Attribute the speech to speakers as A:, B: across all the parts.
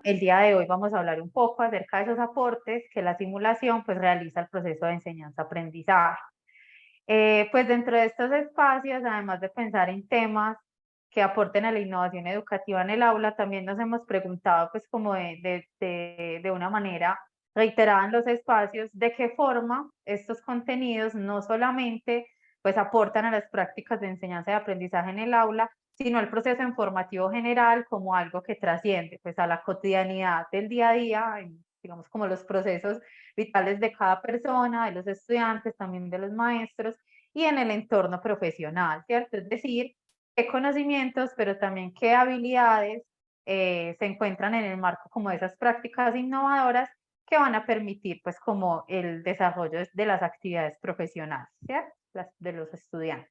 A: el día de hoy vamos a hablar un poco acerca de esos aportes que la simulación pues realiza al proceso de enseñanza-aprendizaje. Pues dentro de estos espacios, además de pensar en temas que aporten a la innovación educativa en el aula, también nos hemos preguntado pues como de una manera reiterada en los espacios, de qué forma estos contenidos no solamente pues aportan a las prácticas de enseñanza y aprendizaje en el aula, sino al proceso informativo general como algo que trasciende pues a la cotidianidad del día a día, digamos como los procesos vitales de cada persona, de los estudiantes, también de los maestros y en el entorno profesional, ¿cierto? Es decir, qué conocimientos, pero también qué habilidades se encuentran en el marco como de esas prácticas innovadoras que van a permitir pues como el desarrollo de las actividades profesionales, ¿cierto? De los estudiantes.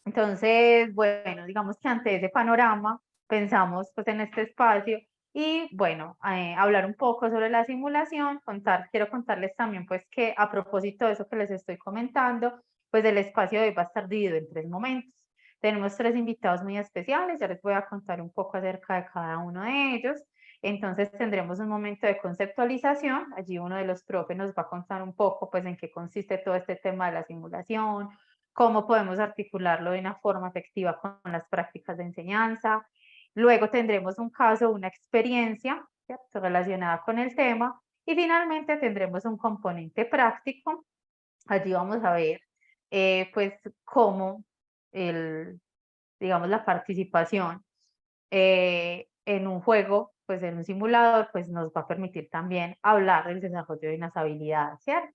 A: Entonces, bueno, digamos que ante ese panorama pensamos pues en este espacio y bueno, hablar un poco sobre la simulación, quiero contarles también pues que a propósito de eso que les estoy comentando, pues el espacio de hoy va a estar dividido en tres momentos. Tenemos tres invitados muy especiales, ya les voy a contar un poco acerca de cada uno de ellos. Entonces tendremos un momento de conceptualización, allí uno de los profes nos va a contar un poco pues en qué consiste todo este tema de la simulación, cómo podemos articularlo de una forma efectiva con las prácticas de enseñanza. Luego tendremos un caso, una experiencia, ¿cierto?, relacionada con el tema. Y finalmente tendremos un componente práctico. Allí vamos a ver, pues, cómo digamos, la participación en un juego, pues en un simulador, pues nos va a permitir también hablar del desarrollo de unas habilidades, ¿cierto?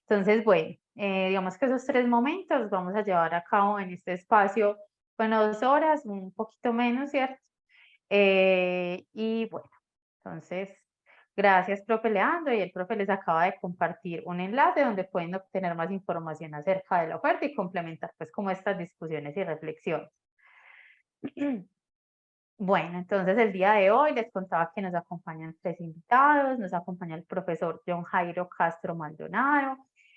A: Entonces, bueno, digamos que esos tres momentos vamos a llevar a cabo en este espacio, bueno, 2 horas, un poquito menos, ¿cierto? Y bueno, entonces, gracias, profe Leandro, y el profe les acaba de compartir un enlace donde pueden obtener más información acerca de la oferta y complementar, pues, como estas discusiones y reflexiones. Bueno, entonces el día de hoy les contaba que nos acompañan tres invitados, nos acompaña el profesor John Jairo Castro Maldonado,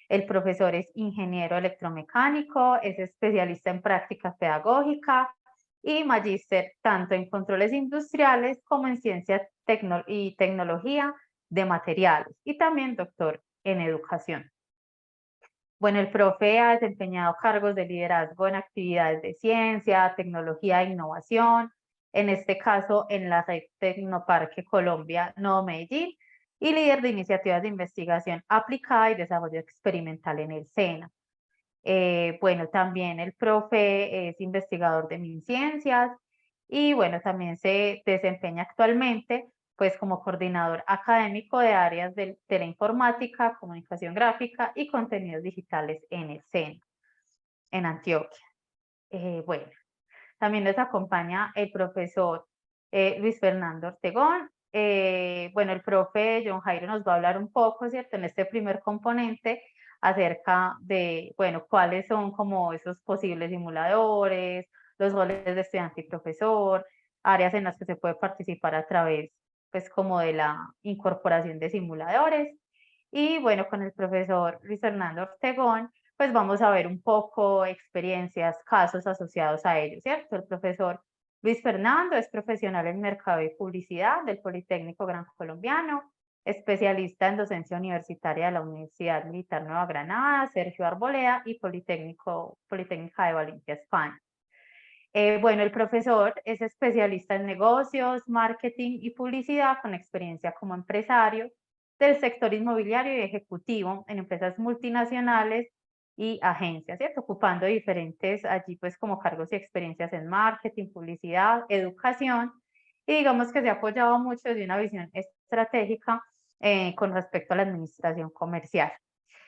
A: el profesor es ingeniero electromecánico, es especialista en práctica pedagógica y magíster tanto en controles industriales como en ciencia y tecnología de materiales y también doctor en educación. Bueno, el profe ha desempeñado cargos de liderazgo en actividades de ciencia, tecnología e innovación, en este caso en la red Tecnoparque Colombia Nuevo Medellín, y líder de iniciativas de investigación aplicada y desarrollo experimental en el SENA. Bueno, también el profe es investigador de MinCiencias y bueno, también se desempeña actualmente pues como coordinador académico de áreas de la informática, comunicación gráfica y contenidos digitales en el SENA, en Antioquia. Bueno, también nos acompaña el profesor Luis Fernando Ortegón. Bueno, el profe John Jairo nos va a hablar un poco, ¿cierto? En este primer componente acerca de, bueno, cuáles son como esos posibles simuladores, los roles de estudiante y profesor, áreas en las que se puede participar a través, pues, como de la incorporación de simuladores. Y bueno, con el profesor Luis Fernando Ortegón, pues vamos a ver un poco experiencias, casos asociados a ellos, ¿cierto? El profesor Luis Fernando es profesional en mercado y publicidad del Politécnico Gran Colombiano, especialista en docencia universitaria de la Universidad Militar Nueva Granada, Sergio Arboleda y Politécnica de Valencia, España. Bueno, el profesor es especialista en negocios, marketing y publicidad con experiencia como empresario del sector inmobiliario y ejecutivo en empresas multinacionales y agencias, ¿cierto? Ocupando diferentes allí pues como cargos y experiencias en marketing, publicidad, educación y digamos que se ha apoyado mucho de una visión estratégica con respecto a la administración comercial.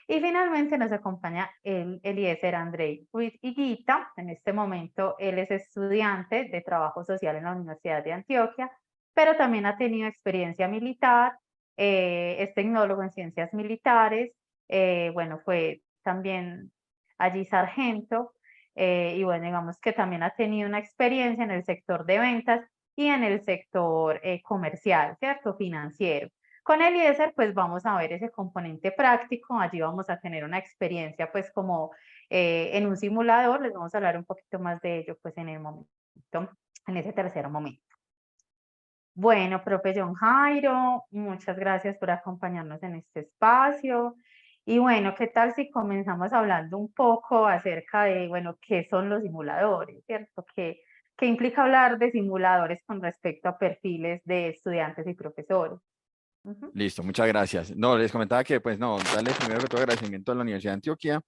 A: Y finalmente nos acompaña el Eliezer Andrei Ruiz Higuita. En este momento él es estudiante de trabajo social en la Universidad de Antioquia, pero también ha tenido experiencia militar, es tecnólogo en ciencias militares, bueno, fue también allí sargento, y bueno, digamos que también ha tenido una experiencia en el sector de ventas y en el sector comercial, ¿cierto? Financiero. Con Eliezer, pues vamos a ver ese componente práctico, allí vamos a tener una experiencia pues como en un simulador, les vamos a hablar un poquito más de ello pues en el momento, en ese tercer momento. Bueno, profe John Jairo, muchas gracias por acompañarnos en este espacio. Y bueno, ¿qué tal si comenzamos hablando un poco acerca de, bueno, qué son los simuladores, ¿cierto? ¿Qué implica hablar de simuladores con respecto a perfiles de estudiantes y profesores? Ujú.
B: Listo, muchas gracias. No, les comentaba que, pues, no, darle primero que todo agradecimiento a la Universidad de Antioquia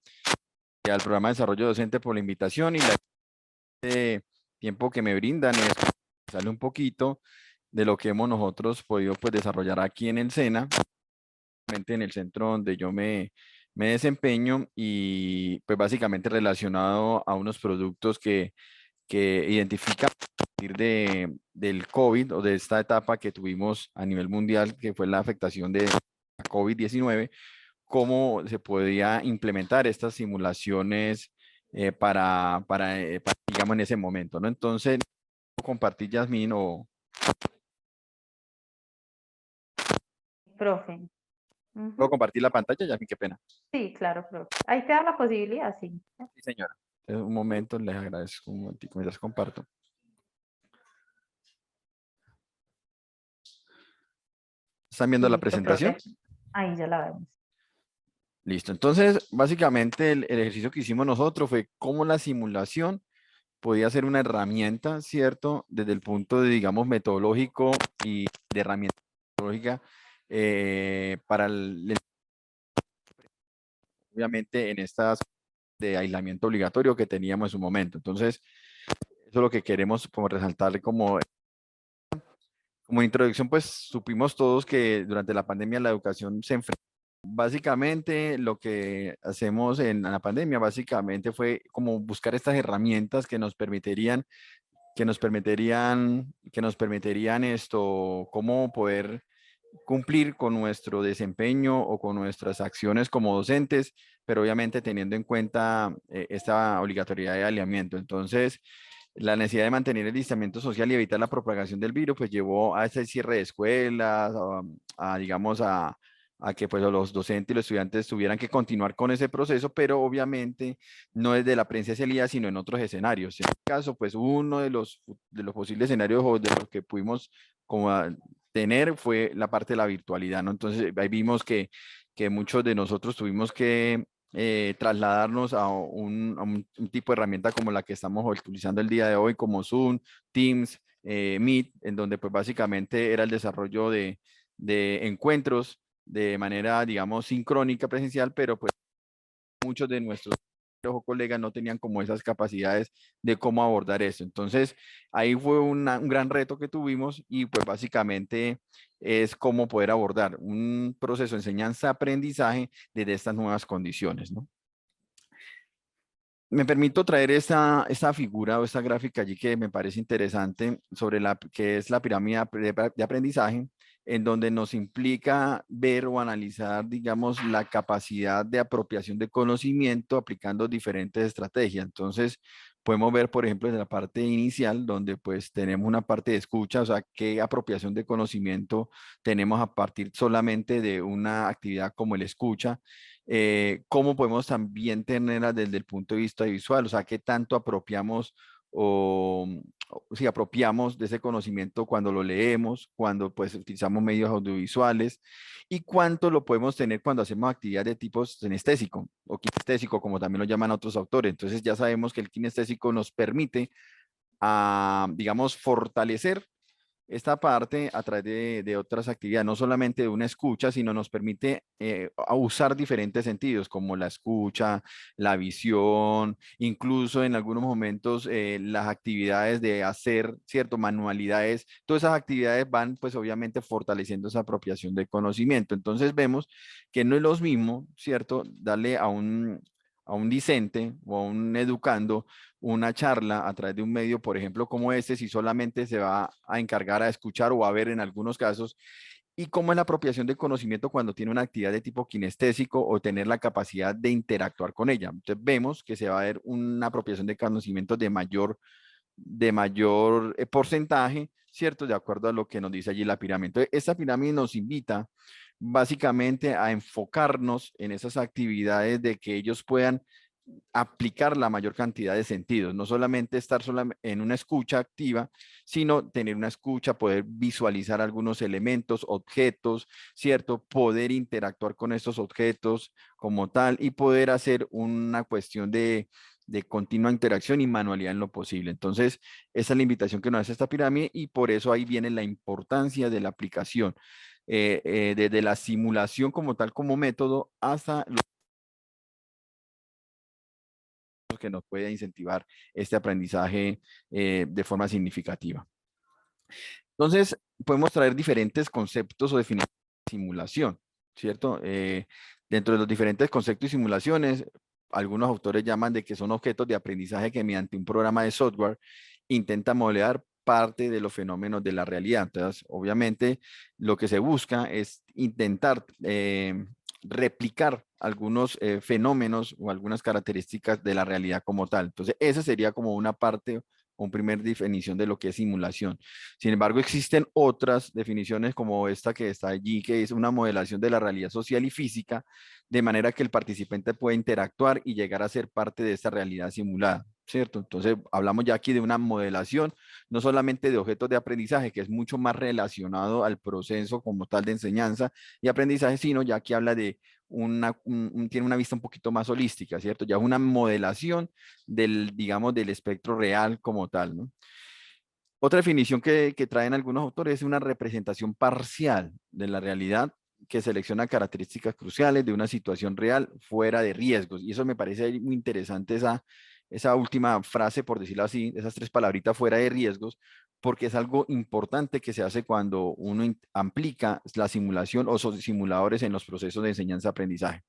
B: y al programa de desarrollo docente por la invitación y el tiempo que me brindan es sale un poquito de lo que hemos nosotros podido, pues, desarrollar aquí en el SENA, en el centro donde yo me desempeño y, pues, básicamente relacionado a unos productos que identifica a partir del COVID o de esta etapa que tuvimos a nivel mundial, que fue la afectación de la COVID-19, cómo se podía implementar estas simulaciones digamos, en ese momento, ¿no? Entonces, compartir, Yasmín, o...
A: Profe.
B: ¿Puedo
A: Ujú.
B: compartir la pantalla, Yasmín? Qué pena.
A: Sí, claro, profe. Ahí te da la posibilidad, sí.
B: Sí, señora. Un momento, les agradezco un momentico, mientras comparto. ¿Están viendo la
A: Listo,
B: presentación?
A: profe. Ahí ya la vemos.
B: Listo. Entonces, básicamente el ejercicio que hicimos nosotros fue cómo la simulación podía ser una herramienta, ¿cierto? Desde el punto de, digamos, metodológico y de herramienta metodológica para obviamente, en estas de aislamiento obligatorio que teníamos en su momento. Entonces, eso es lo que queremos como resaltar como introducción, pues supimos todos que durante la pandemia la educación se enfrentó. Básicamente lo que hacemos en la pandemia básicamente fue como buscar estas herramientas que nos permitirían esto, cómo poder cumplir con nuestro desempeño o con nuestras acciones como docentes, pero obviamente teniendo en cuenta esta obligatoriedad de aislamiento. Entonces, la necesidad de mantener el distanciamiento social y evitar la propagación del virus, pues llevó a ese cierre de escuelas, digamos, a que pues los docentes y los estudiantes tuvieran que continuar con ese proceso, pero obviamente no desde la presencialidad, sino en otros escenarios. En este caso, pues uno de los posibles escenarios o de los que pudimos como tener fue la parte de la virtualidad, ¿no? Entonces ahí vimos que muchos de nosotros tuvimos que trasladarnos a un tipo de herramienta como la que estamos utilizando el día de hoy, como Zoom, Teams, Meet, en donde pues básicamente era el desarrollo de encuentros de manera, digamos, sincrónica presencial, pero pues muchos de nuestros colegas no tenían como esas capacidades de cómo abordar eso. Entonces, ahí fue un gran reto que tuvimos y pues básicamente es cómo poder abordar un proceso de enseñanza-aprendizaje desde estas nuevas condiciones, ¿no? Me permito traer esta figura o esta gráfica allí que me parece interesante sobre la que es la pirámide de aprendizaje, en donde nos implica ver o analizar, digamos, la capacidad de apropiación de conocimiento aplicando diferentes estrategias. Entonces, podemos ver, por ejemplo, en la parte inicial, donde pues tenemos una parte de escucha, o sea, qué apropiación de conocimiento tenemos a partir solamente de una actividad como el escucha, cómo podemos también tenerla desde el punto de vista visual, o sea, qué tanto apropiamos o si apropiamos de ese conocimiento cuando lo leemos, cuando pues utilizamos medios audiovisuales y cuánto lo podemos tener cuando hacemos actividades de tipo kinestésico o kinestésico, como también lo llaman otros autores. Entonces ya sabemos que el kinestésico nos permite, digamos, fortalecer esta parte a través de otras actividades, no solamente de una escucha, sino nos permite usar diferentes sentidos, como la escucha, la visión, incluso en algunos momentos las actividades de hacer, ¿cierto? Manualidades, todas esas actividades van pues obviamente fortaleciendo esa apropiación de conocimiento. Entonces vemos que no es lo mismo, ¿cierto? Darle a un discente o a un educando una charla a través de un medio, por ejemplo, como este, si solamente se va a encargar a escuchar o a ver en algunos casos, y cómo es la apropiación del conocimiento cuando tiene una actividad de tipo kinestésico o tener la capacidad de interactuar con ella. Entonces vemos que se va a ver una apropiación de conocimiento de mayor porcentaje, ¿cierto? De acuerdo a lo que nos dice allí la pirámide. Entonces, esta pirámide nos invita básicamente a enfocarnos en esas actividades de que ellos puedan aplicar la mayor cantidad de sentidos, no solamente estar en una escucha activa, sino tener una escucha, poder visualizar algunos elementos, objetos, ¿cierto? Poder interactuar con estos objetos como tal y poder hacer una cuestión de continua interacción y manualidad en lo posible. Entonces, esa es la invitación que nos hace esta pirámide y por eso ahí viene la importancia de la aplicación, desde la simulación como tal, como método, hasta que nos puede incentivar este aprendizaje de forma significativa. Entonces, podemos traer diferentes conceptos o definiciones de simulación, ¿cierto? Dentro de los diferentes conceptos y simulaciones, algunos autores llaman de que son objetos de aprendizaje que mediante un programa de software intenta modelar parte de los fenómenos de la realidad. Entonces, obviamente, lo que se busca es intentar replicar algunos fenómenos o algunas características de la realidad como tal. Entonces, esa sería como una parte o una primera definición de lo que es simulación. Sin embargo, existen otras definiciones como esta que está allí, que es una modelación de la realidad social y física, de manera que el participante puede interactuar y llegar a ser parte de esta realidad simulada, ¿cierto? Entonces, hablamos ya aquí de una modelación, no solamente de objetos de aprendizaje, que es mucho más relacionado al proceso como tal de enseñanza y aprendizaje, sino ya aquí habla de tiene una vista un poquito más holística, ¿cierto? Ya es una modelación del, digamos, del espectro real como tal, ¿no? Otra definición que traen algunos autores es una representación parcial de la realidad que selecciona características cruciales de una situación real fuera de riesgos. Y eso me parece muy interesante, esa última frase, por decirlo así, esas tres palabritas, fuera de riesgos, porque es algo importante que se hace cuando uno aplica la simulación o simuladores en los procesos de enseñanza-aprendizaje.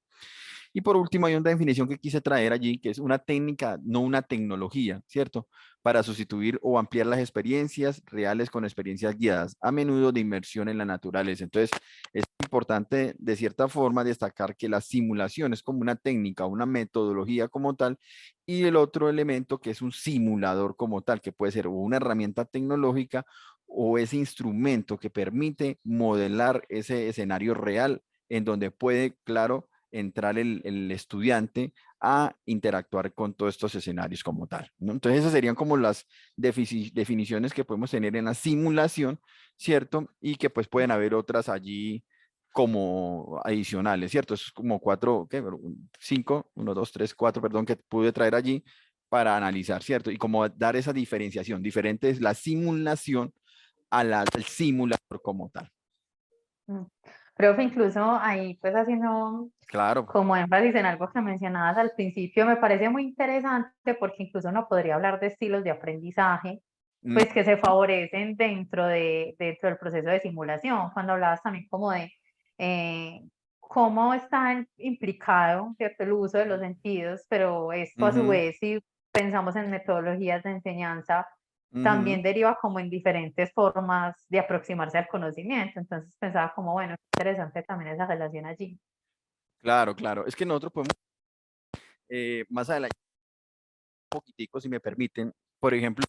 B: Y por último, hay una definición que quise traer allí, que es una técnica, no una tecnología, ¿cierto? Para sustituir o ampliar las experiencias reales con experiencias guiadas, a menudo de inmersión en la naturaleza. Entonces, es importante, de cierta forma, destacar que la simulación es como una técnica, una metodología como tal, y el otro elemento que es un simulador como tal, que puede ser una herramienta tecnológica o ese instrumento que permite modelar ese escenario real en donde puede, claro, entrar el estudiante a interactuar con todos estos escenarios como tal, ¿no? Entonces esas serían como las definiciones que podemos tener en la simulación, ¿cierto? Y que pues pueden haber otras allí como adicionales, ¿cierto? Es como cuatro, ¿qué? Cinco, uno, dos, tres, cuatro, perdón, que pude traer allí para analizar, ¿cierto? Y como dar esa diferenciación, diferente es la simulación al simulador como tal.
A: Mm. Profe, incluso ahí pues haciendo
B: Claro.
A: como énfasis en algo que mencionabas al principio, me parece muy interesante porque incluso uno podría hablar de estilos de aprendizaje,
B: Mm,
A: pues que se favorecen dentro del proceso de simulación, cuando hablabas también como de eh, cómo está implicado, ¿cierto?, el uso de los sentidos, pero esto a su
B: ujú,
A: vez, si pensamos en metodologías de enseñanza,
B: ujú.
A: también deriva como en diferentes formas de aproximarse al conocimiento. Entonces pensaba como, bueno, es interesante también esa relación allí.
B: Claro, claro. Es que nosotros podemos, más adelante, un poquitico, si me permiten, por ejemplo,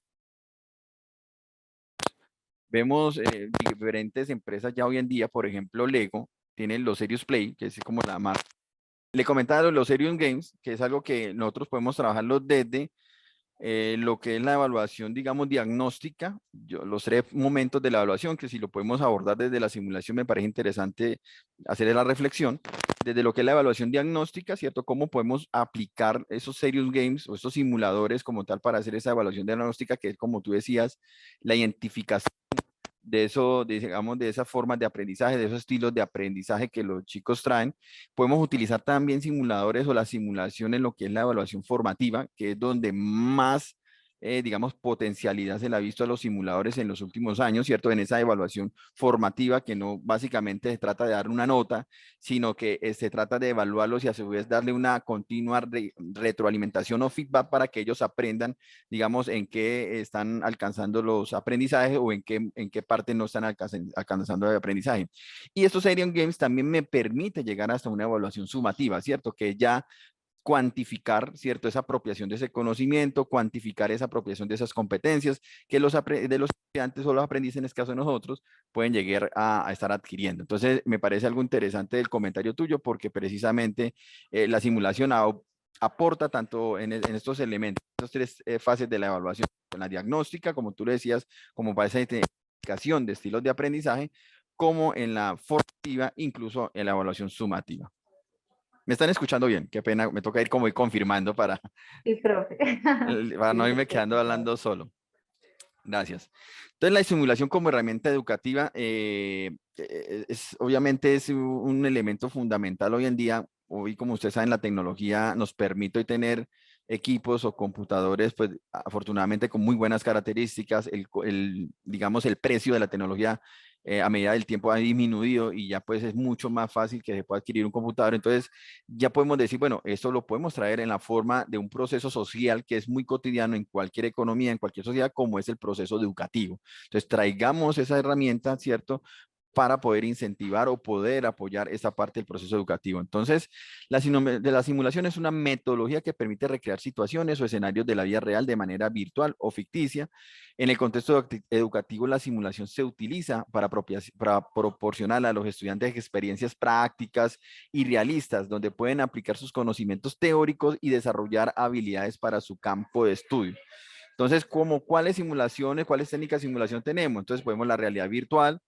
B: vemos diferentes empresas ya hoy en día, por ejemplo, Lego, tienen los Serious Play, que es como la marca. Le comentaba los Serious Games, que es algo que nosotros podemos trabajarlo desde lo que es la evaluación, digamos, diagnóstica, los tres momentos de la evaluación, que si lo podemos abordar desde la simulación, me parece interesante hacer la reflexión, desde lo que es la evaluación diagnóstica, ¿cierto? ¿Cómo podemos aplicar esos serious games o esos simuladores como tal para hacer esa evaluación diagnóstica, que es como tú decías, la identificación de eso, digamos, de esas formas de aprendizaje, de esos estilos de aprendizaje que los chicos traen. Podemos utilizar también simuladores o la simulación en lo que es la evaluación formativa, que es donde más, digamos, potencialidad se le ha visto a los simuladores en los últimos años, ¿cierto? En esa evaluación formativa que no básicamente se trata de dar una nota, sino que se trata de evaluarlos y a su vez darle una continua retroalimentación o feedback para que ellos aprendan, digamos, en qué están alcanzando los aprendizajes o en qué parte no están alcanzando el aprendizaje. Y estos Serious Games también me permite llegar hasta una evaluación sumativa, ¿cierto? Que ya cuantificar, ¿cierto? Esa apropiación de ese conocimiento, cuantificar esa apropiación de esas competencias que de los estudiantes o los aprendices, en este caso de nosotros, pueden llegar a estar adquiriendo. Entonces, me parece algo interesante el comentario tuyo porque precisamente la simulación aporta tanto en estos elementos, estas tres fases de la evaluación, en la diagnóstica, como tú le decías, como para esa identificación de estilos de aprendizaje, como en la formativa, incluso en la evaluación sumativa. ¿Me están escuchando bien? Qué pena, me toca ir como ir confirmando
A: Sí, profe.
B: para
A: Sí,
B: no
A: se
B: irme quedando
A: escucha.
B: hablando solo. Gracias. Entonces, la simulación como herramienta educativa obviamente es un elemento fundamental hoy en día. Hoy, como ustedes saben, la tecnología nos permite hoy tener equipos o computadores, pues afortunadamente con muy buenas características. Digamos, el precio de la tecnología a medida del tiempo ha disminuido y ya pues es mucho más fácil que se pueda adquirir un computador. Entonces, ya podemos decir, bueno, esto lo podemos traer en la forma de un proceso social que es muy cotidiano en cualquier economía, en cualquier sociedad, como es el proceso educativo. Entonces, traigamos esa herramienta, ¿cierto? Para poder incentivar o poder apoyar esa parte del proceso educativo. Entonces, de la simulación es una metodología que permite recrear situaciones o escenarios de la vida real de manera virtual o ficticia. En el contexto educativo, la simulación se utiliza para proporcionar a los estudiantes experiencias prácticas y realistas, donde pueden aplicar sus conocimientos teóricos y desarrollar habilidades para su campo de estudio. Entonces, ¿cuáles simulaciones, cuáles técnicas de simulación tenemos? Entonces, podemos la realidad virtual,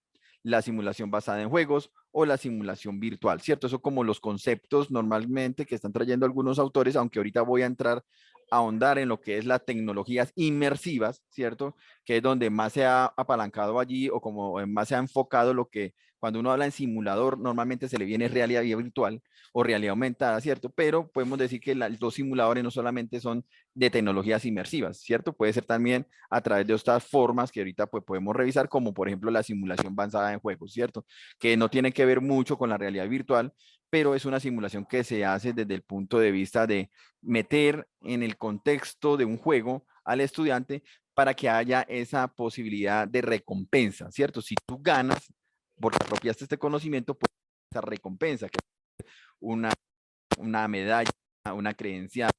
B: la simulación basada en juegos o la simulación virtual, ¿cierto? Eso como los conceptos normalmente que están trayendo algunos autores, aunque ahorita voy a entrar a ahondar en lo que es las tecnologías inmersivas, ¿cierto? Que es donde más se ha apalancado allí o como más se ha enfocado lo que cuando uno habla en simulador, normalmente se le viene realidad virtual o realidad aumentada, ¿cierto? Pero podemos decir que los simuladores no solamente son de tecnologías inmersivas, ¿cierto? Puede ser también a través de estas formas que ahorita pues, podemos revisar, como por ejemplo la simulación basada en juegos, ¿cierto? Que no tiene que ver mucho con la realidad virtual, pero es una simulación que se hace desde el punto de vista de meter en el contexto de un juego al estudiante para que haya esa posibilidad de recompensa, ¿cierto? Si tú ganas porque apropiaste este conocimiento, pues esa recompensa, que es una, una medalla, una creencia,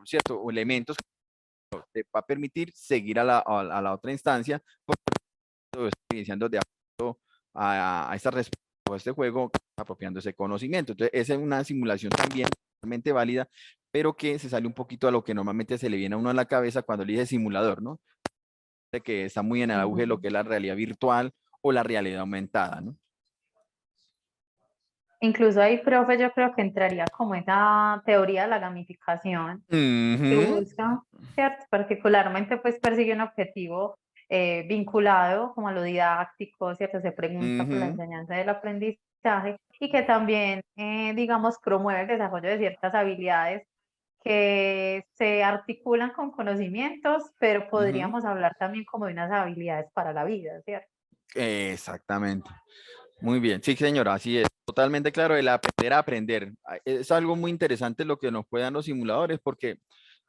B: ¿cierto? O elementos que te va a permitir seguir a la otra instancia, porque estoy iniciando de acuerdo a esta respuesta a este juego, apropiando ese conocimiento. Entonces, esa es una simulación también totalmente válida, pero que se sale un poquito a lo que normalmente se le viene a uno a la cabeza cuando le dice simulador, ¿no? De que está muy en el auge lo
A: Ujú.
B: que es la realidad virtual o la realidad aumentada, ¿no?
A: Incluso ahí, profe, yo creo que entraría como esa teoría de la gamificación que
B: Ujú,
A: busca, ¿cierto? Particularmente, pues persigue un objetivo vinculado como a lo didáctico, ¿cierto? Se pregunta por la
B: ujú.
A: enseñanza del aprendizaje y que también, digamos, promueve el desarrollo de ciertas habilidades que se articulan con conocimientos, pero
B: Ujú.
A: podríamos hablar también como de unas habilidades para la vida, ¿cierto?
B: Exactamente. Muy bien, sí, señora, así es. Totalmente claro, el aprender a aprender. Es algo muy interesante lo que nos puedan los simuladores, porque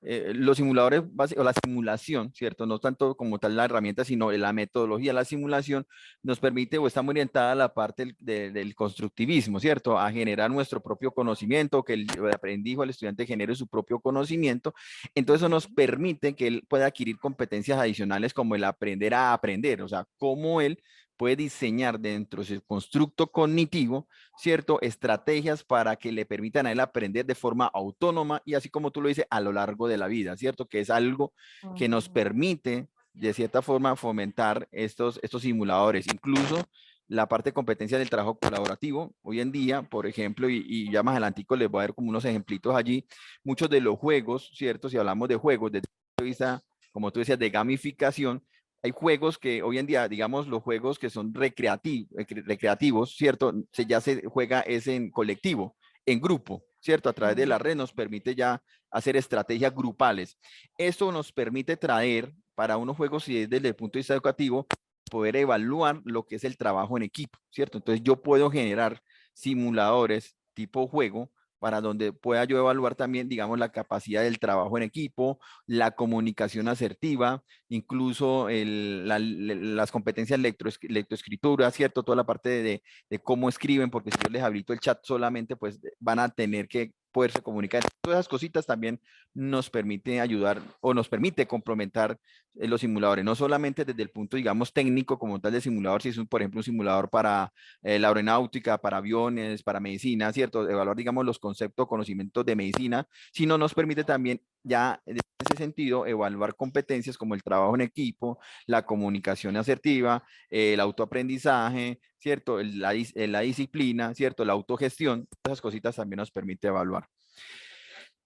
B: los simuladores, o la simulación, ¿cierto? No tanto como tal la herramienta, sino la metodología, la simulación, nos permite o está muy orientada a la parte del constructivismo, ¿cierto? A generar nuestro propio conocimiento, que el aprendiz o el estudiante genere su propio conocimiento. Entonces, eso nos permite que él pueda adquirir competencias adicionales como el aprender a aprender, o sea, cómo él puede diseñar dentro de su constructo cognitivo, ¿cierto? Estrategias para que le permitan a él aprender de forma autónoma y así como tú lo dices, a lo largo de la vida, ¿cierto? Que es algo que nos
A: Ujú.
B: permite, de cierta forma, fomentar estos simuladores. Incluso la parte de competencia del trabajo colaborativo, hoy en día, por ejemplo, y ya más adelantico les voy a dar como unos ejemplitos allí, muchos de los juegos, ¿cierto? Si hablamos de juegos desde el punto de vista, como tú decías, de gamificación, hay juegos que hoy en día, digamos, los juegos que son recreativos, ¿cierto? Ya se juega es en colectivo, en grupo, ¿cierto? A través de la red nos permite ya hacer estrategias grupales. Esto nos permite traer para unos juegos, si es desde el punto de vista educativo, poder evaluar lo que es el trabajo en equipo, ¿cierto? Entonces yo puedo generar simuladores tipo juego para donde pueda yo evaluar también, digamos, la capacidad del trabajo en equipo, la comunicación asertiva, incluso las competencias lectoescritura, ¿cierto? Toda la parte de cómo escriben, porque si yo les habilito el chat solamente, pues van a tener que poderse comunicar. Todas esas cositas también nos permite ayudar o nos permite complementar los simuladores, no solamente desde el punto, digamos, técnico como tal de simulador, si es, por ejemplo, un simulador para la aeronáutica, para aviones, para medicina, ¿cierto? Evaluar, digamos, los conceptos, conocimientos de medicina, sino nos permite también ya en ese sentido evaluar competencias como el trabajo en equipo, la comunicación asertiva, el autoaprendizaje, ¿cierto? La disciplina, ¿cierto? La autogestión, esas cositas también nos permite evaluar.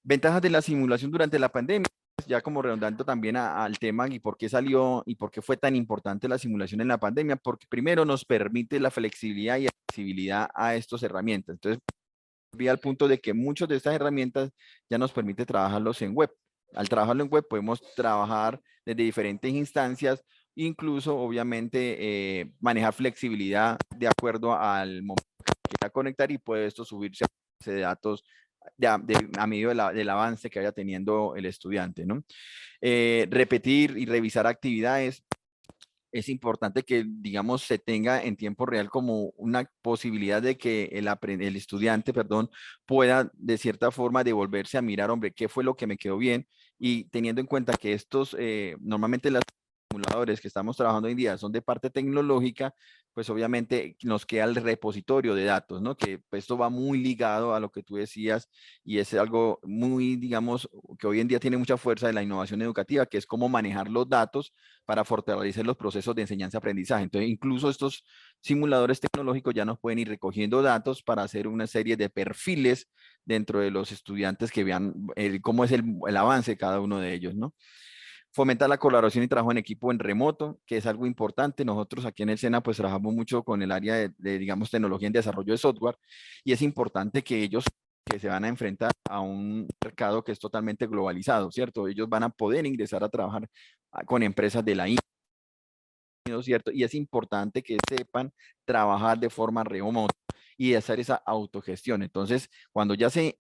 B: Ventajas de la simulación durante la pandemia, ya como redundando también al tema y por qué salió y por qué fue tan importante la simulación en la pandemia, porque primero nos permite la flexibilidad y accesibilidad a estas herramientas. Entonces, vi al punto de que muchas de estas herramientas ya nos permite trabajarlos en web. Al trabajarlo en web podemos trabajar desde diferentes instancias, incluso obviamente manejar flexibilidad de acuerdo al momento que quiera conectar y puede esto subirse a base de datos a medida del avance que vaya teniendo el estudiante, ¿no? Repetir y revisar actividades. Es importante que, digamos, se tenga en tiempo real como una posibilidad de que el estudiante, perdón, pueda de cierta forma devolverse a mirar, hombre, qué fue lo que me quedó bien, y teniendo en cuenta que estos, normalmente las simuladores que estamos trabajando hoy en día son de parte tecnológica, pues obviamente nos queda el repositorio de datos, ¿no? Que pues, esto va muy ligado a lo que tú decías y es algo muy, digamos, que hoy en día tiene mucha fuerza de la innovación educativa, que es cómo manejar los datos para fortalecer los procesos de enseñanza-aprendizaje. Entonces, incluso estos simuladores tecnológicos ya nos pueden ir recogiendo datos para hacer una serie de perfiles dentro de los estudiantes que vean cómo es el avance de cada uno de ellos, ¿no? Fomentar la colaboración y trabajo en equipo en remoto, que es algo importante. Nosotros aquí en el SENA pues trabajamos mucho con el área digamos, tecnología en desarrollo de software y es importante que ellos que se van a enfrentar a un mercado que es totalmente globalizado, ¿cierto? Ellos van a poder ingresar a trabajar con empresas de la India, ¿cierto? Y es importante que sepan trabajar de forma remota y hacer esa autogestión. Entonces, cuando ya se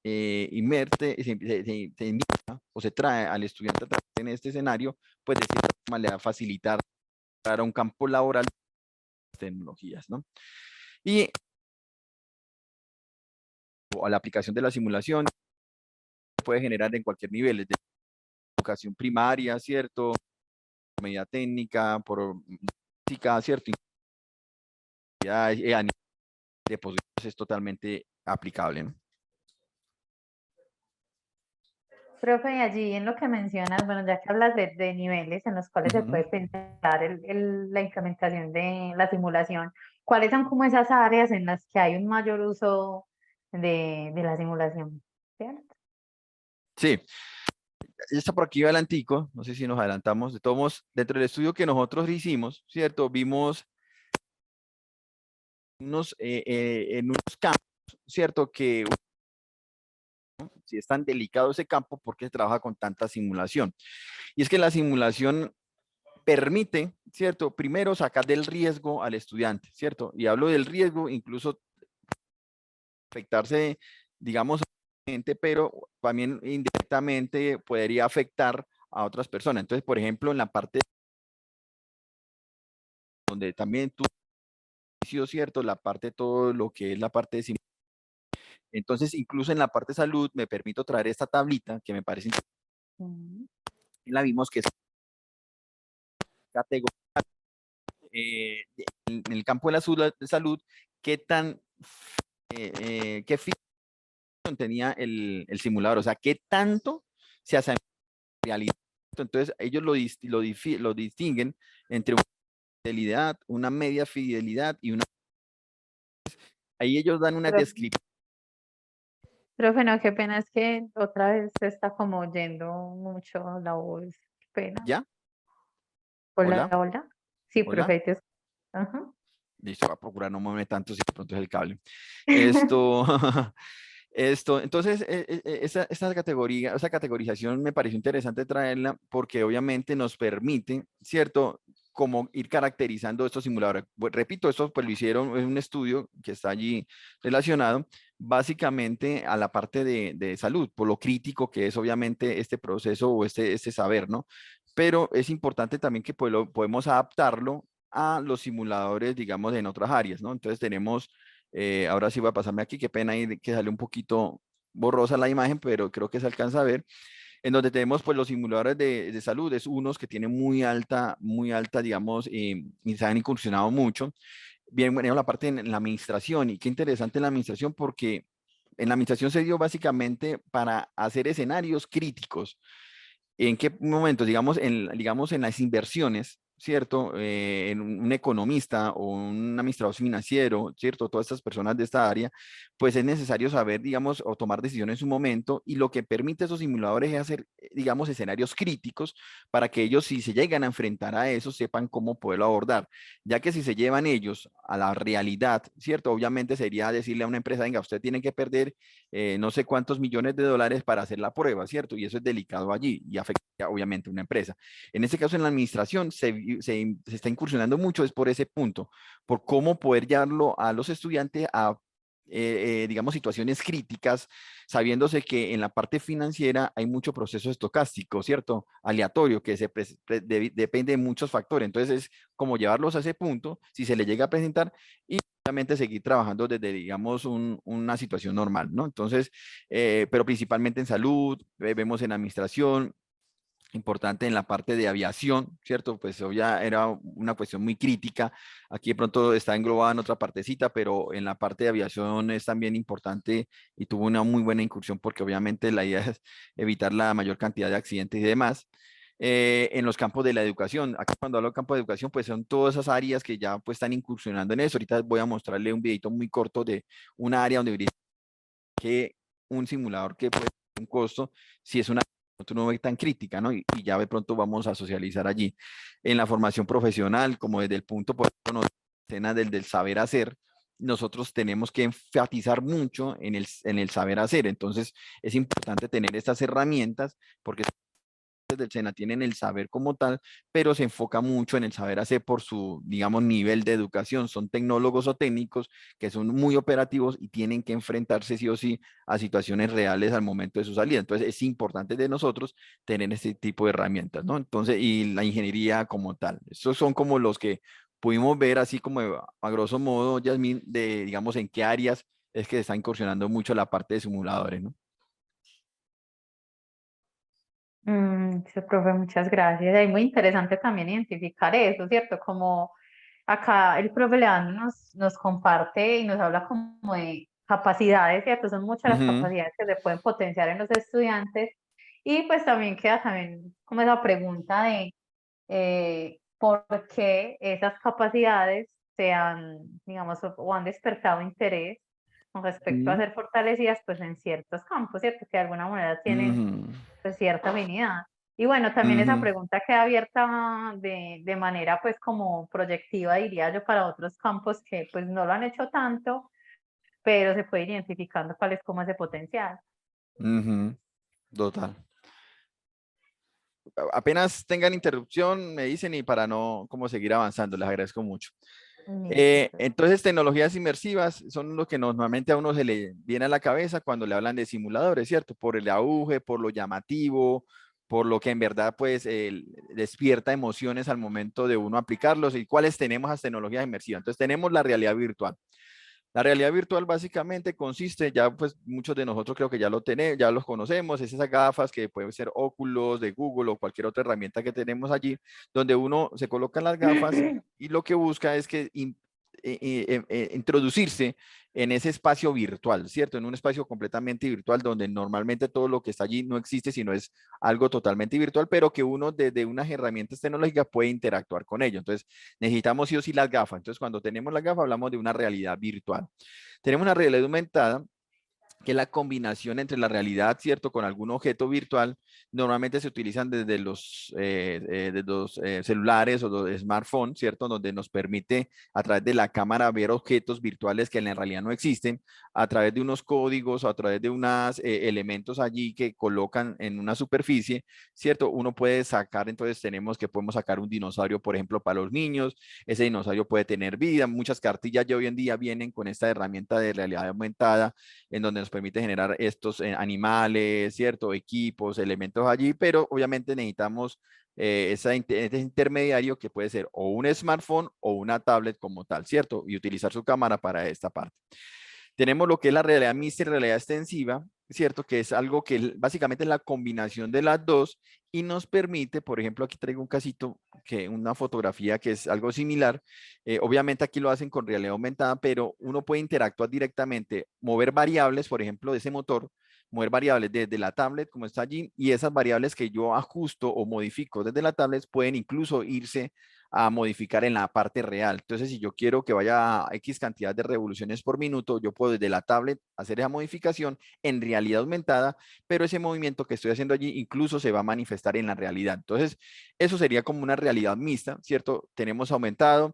B: inmerte, se invita o se trae al estudiante a trabajar en este escenario, pues de cierta forma le va a facilitar para un campo laboral de tecnologías, ¿no? Y o la aplicación de la simulación se puede generar en cualquier nivel, desde educación primaria, ¿cierto? Media técnica, por física, ¿cierto? A nivel de posgrados es totalmente aplicable, ¿no?
A: Profe, y allí en lo que mencionas, bueno, ya que hablas de niveles en los cuales se
B: Ujú.
A: puede pensar la implementación de la simulación, ¿cuáles son como esas áreas en las que hay un mayor uso de la simulación? ¿Cierto?
B: Sí, ya está por aquí adelantico, no sé si nos adelantamos, de todos modos, dentro del estudio que nosotros hicimos, ¿cierto? Vimos en unos campos, ¿cierto? Que si es tan delicado ese campo, ¿por qué se trabaja con tanta simulación? Y es que la simulación permite, ¿cierto? Primero sacar del riesgo al estudiante, ¿cierto? Y hablo del riesgo, incluso afectarse, digamos, pero también indirectamente podría afectar a otras personas. Entonces, por ejemplo, en la parte donde también tú, ¿cierto? La parte, todo lo que es la parte de simulación. Entonces, incluso en la parte de salud, me permito traer esta tablita que me parece interesante.
A: Mm.
B: La vimos que es categoría en el campo de la salud, qué tan, qué ficción tenía el simulador, o sea, qué tanto se hace en realidad. Entonces, ellos lo distinguen entre una fidelidad, una media fidelidad y una... Ahí ellos dan una
A: Profe,
B: descripción.
A: profe, no, qué pena, es que otra vez se está como yendo mucho la voz. Qué pena.
B: ¿Ya?
A: Hola,
B: Hola,
A: hola. Sí,
B: hola.
A: profe, ajá.
B: Listo, voy a procurar no moverme tanto si de pronto es el cable. Esto, entonces, esa categoría, esa categorización me pareció interesante traerla porque obviamente nos permite, ¿cierto? Como ir caracterizando estos simuladores. Repito, esto pues lo hicieron en un estudio que está allí relacionado básicamente a la parte de salud, por lo crítico que es obviamente este proceso o este saber, ¿no? Pero es importante también que pues, podemos adaptarlo a los simuladores, digamos, en otras áreas, ¿no? Entonces tenemos, ahora sí voy a pasarme aquí, qué pena ahí que sale un poquito borrosa la imagen, pero creo que se alcanza a ver, en donde tenemos pues los simuladores de salud, es unos que tienen muy alta, digamos, y se han incursionado mucho. Bien, bueno, la parte en la administración, y qué interesante en la administración, porque en la administración se dio básicamente para hacer escenarios críticos. ¿En qué momentos? Digamos, en las inversiones, ¿cierto? En un economista o un administrador financiero, ¿cierto? Todas estas personas de esta área, pues es necesario saber, digamos, o tomar decisiones en su momento, y lo que permite esos simuladores es hacer, digamos, escenarios críticos para que ellos, si se llegan a enfrentar a eso, sepan cómo poderlo abordar, ya que si se llevan ellos a la realidad, ¿cierto? Obviamente sería decirle a una empresa, venga, usted tiene que perder no sé cuántos millones de dólares para hacer la prueba, ¿cierto? Y eso es delicado allí y afecta obviamente a una empresa. En este caso, en la administración se está incursionando mucho, es por ese punto, por cómo poder llevarlo a los estudiantes a digamos, situaciones críticas, sabiéndose que en la parte financiera hay mucho proceso estocástico, ¿cierto? Aleatorio, que depende de muchos factores. Entonces, es como llevarlos a ese punto, si se le llega a presentar, y obviamente seguir trabajando desde, digamos, una situación normal, ¿no? Entonces, pero principalmente en salud, vemos en administración, importante en la parte de aviación, ¿cierto? Pues ya era una cuestión muy crítica. Aquí de pronto está englobada en otra partecita, pero en la parte de aviación es también importante y tuvo una muy buena incursión porque obviamente la idea es evitar la mayor cantidad de accidentes y demás. En los campos de la educación, aquí cuando hablo de campo de educación, pues son todas esas áreas que ya pues están incursionando en eso. Ahorita voy a mostrarle un videito muy corto de una área donde vería que un simulador que puede tener un costo, si es una no ve tan crítica, ¿no? Y ya de pronto vamos a socializar allí. En la formación profesional, como desde el punto, por ejemplo, escena del saber hacer, nosotros tenemos que enfatizar mucho en el saber hacer. Entonces, es importante tener estas herramientas porque del SENA tienen el saber como tal, pero se enfoca mucho en el saber hacer por su, digamos, nivel de educación. Son tecnólogos o técnicos que son muy operativos y tienen que enfrentarse sí o sí a situaciones reales al momento de su salida. Entonces es importante de nosotros tener este tipo de herramientas, ¿no? Entonces, y la ingeniería como tal. Estos son como los que pudimos ver así como a grosso modo, Yasmín, de, digamos, en qué áreas es que se está incursionando mucho la parte de simuladores, ¿no?
A: Sí, profe, muchas gracias. Es muy interesante también identificar eso, ¿cierto? Como acá el profe Leandro nos comparte y nos habla como de capacidades, ¿cierto? Son muchas las
B: Ujú,
A: capacidades que se pueden potenciar en los estudiantes y pues también queda también como esa pregunta de por qué esas capacidades se han, digamos, o han despertado interés con respecto a
B: ujú,
A: ser fortalecidas pues en ciertos campos, ¿cierto? Que de alguna manera tienen
B: ujú,
A: pues cierta afinidad. Y bueno, también esa
B: ujú.
A: pregunta queda abierta de manera pues como proyectiva, diría yo, para otros campos que pues no lo han hecho tanto, pero se puede ir identificando cuál es como ese potencial.
B: Ujú, total. Apenas tengan interrupción, me dicen y para no como seguir avanzando, les agradezco mucho.
A: Listo,
B: Entonces, tecnologías inmersivas son lo que normalmente a uno se le viene a la cabeza cuando le hablan de simuladores, ¿cierto? Por el auge, por lo llamativo, por lo que en verdad pues despierta emociones al momento de uno aplicarlos. ¿Y cuáles tenemos las tecnologías inmersivas? Entonces, tenemos la realidad virtual. La realidad virtual básicamente consiste, ya pues muchos de nosotros creo que ya lo tenemos, ya los conocemos, es esas gafas que pueden ser óculos de Google o cualquier otra herramienta que tenemos allí, donde uno se coloca en las gafas y lo que busca es que introducirse en ese espacio virtual, ¿cierto? En un espacio completamente virtual donde normalmente todo lo que está allí no existe, sino es algo totalmente virtual, pero que uno desde unas herramientas tecnológicas puede interactuar con ello. Entonces, necesitamos sí o sí las gafas. Entonces, cuando tenemos las gafas, hablamos de una realidad virtual. Tenemos una realidad aumentada, que es la combinación entre la realidad, ¿cierto?, con algún objeto virtual. Normalmente se utilizan desde los celulares o los smartphones, ¿cierto?, donde nos permite a través de la cámara ver objetos virtuales que en la realidad no existen, a través de unos códigos o a través de unos elementos allí que colocan en una superficie, ¿cierto? Uno puede sacar, entonces podemos sacar un dinosaurio, por ejemplo, para los niños. Ese dinosaurio puede tener vida. Muchas cartillas ya hoy en día vienen con esta herramienta de realidad aumentada en donde nos permite generar estos animales, ¿cierto? Equipos, elementos allí, pero obviamente necesitamos ese intermediario que puede ser o un smartphone o una tablet como tal, ¿cierto? Y utilizar su cámara para esta parte. Tenemos lo que es la realidad mixta y realidad extensiva, ¿cierto? Que es algo que básicamente es la combinación de las dos y nos permite, por ejemplo, aquí traigo un casito, una fotografía que es algo similar. Obviamente aquí lo hacen con realidad aumentada, pero uno puede interactuar directamente, mover variables, por ejemplo, de ese motor, mover variables desde la tablet, como está allí, y esas variables que yo ajusto o modifico desde la tablet pueden incluso irse a modificar en la parte real. Entonces, si yo quiero que vaya a X cantidad de revoluciones por minuto, yo puedo desde la tablet hacer esa modificación en realidad aumentada, pero ese movimiento que estoy haciendo allí incluso se va a manifestar en la realidad. Entonces, eso sería como una realidad mixta, ¿cierto? Tenemos aumentado.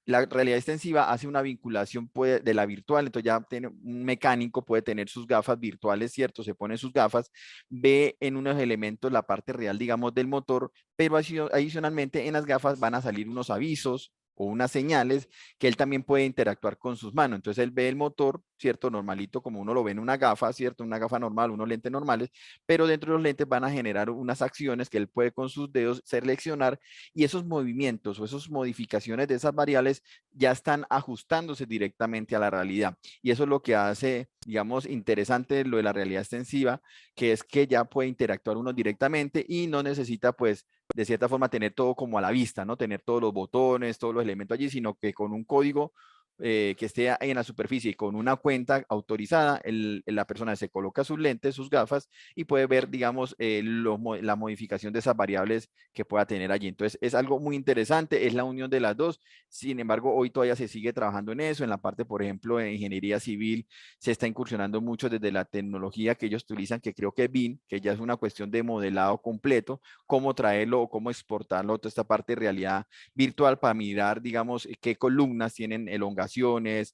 B: La realidad extensiva hace una vinculación de la virtual, entonces ya tiene, un mecánico puede tener sus gafas virtuales, ¿cierto? Se pone sus gafas, ve en unos elementos la parte real, digamos, del motor, pero adicionalmente en las gafas van a salir unos avisos o unas señales que él también puede interactuar con sus manos. Entonces él ve el motor, ¿cierto? Normalito, como uno lo ve en una gafa, ¿cierto? Una gafa normal, unos lentes normales, pero dentro de los lentes van a generar unas acciones que él puede con sus dedos seleccionar y esos movimientos o esas modificaciones de esas variables ya están ajustándose directamente a la realidad. Y eso es lo que hace, digamos, interesante lo de la realidad extensiva, que es que ya puede interactuar uno directamente y no necesita, pues, de cierta forma tener todo como a la vista, ¿no? Tener todos los botones, todos los elementos allí, sino que con un código que esté ahí en la superficie y con una cuenta autorizada, la persona se coloca sus lentes, sus gafas y puede ver, digamos, la modificación de esas variables que pueda tener allí. Entonces, es algo muy interesante, es la unión de las dos. Sin embargo, hoy todavía se sigue trabajando en eso. En la parte, por ejemplo, de ingeniería civil, se está incursionando mucho desde la tecnología que ellos utilizan, que creo que BIM, que ya es una cuestión de modelado completo, cómo traerlo o cómo exportarlo, toda esta parte de realidad virtual para mirar, digamos, qué columnas tienen elongaciones,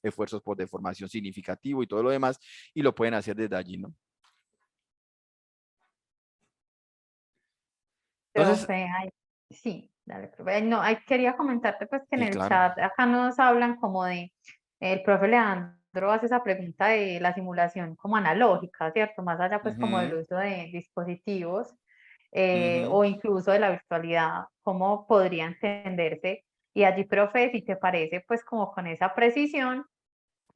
B: esfuerzos por deformación significativo y todo lo demás, y lo pueden hacer desde allí, ¿no? Entonces,
A: Profe, ay, sí, dale, profe. No, quería comentarte pues que en
B: sí,
A: el
B: claro.
A: chat acá nos hablan como de, el profe Leandro hace esa pregunta de la simulación como analógica, ¿cierto? Más allá pues como del
B: Ujú,
A: uso de dispositivos
B: ujú.
A: o incluso de la virtualidad, ¿cómo podría entenderse? Y allí, profe, si te parece, pues como con esa precisión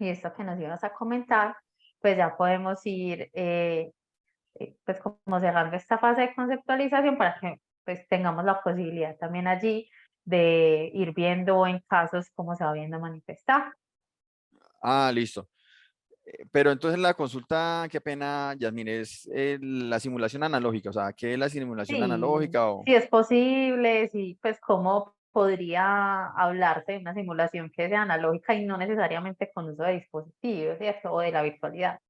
A: y esto que nos ibas a comentar, pues ya podemos ir pues como cerrando esta fase de conceptualización para que pues tengamos la posibilidad también allí de ir viendo en casos cómo se va viendo manifestar.
B: Ah, listo. Pero entonces la consulta, qué pena, Yasmin, es la simulación analógica, o sea, ¿qué es la simulación
A: Sí,
B: analógica? O...
A: si es posible, si pues cómo podría hablarse de una simulación que sea analógica y no necesariamente con uso de dispositivos, ¿cierto? O de la virtualidad.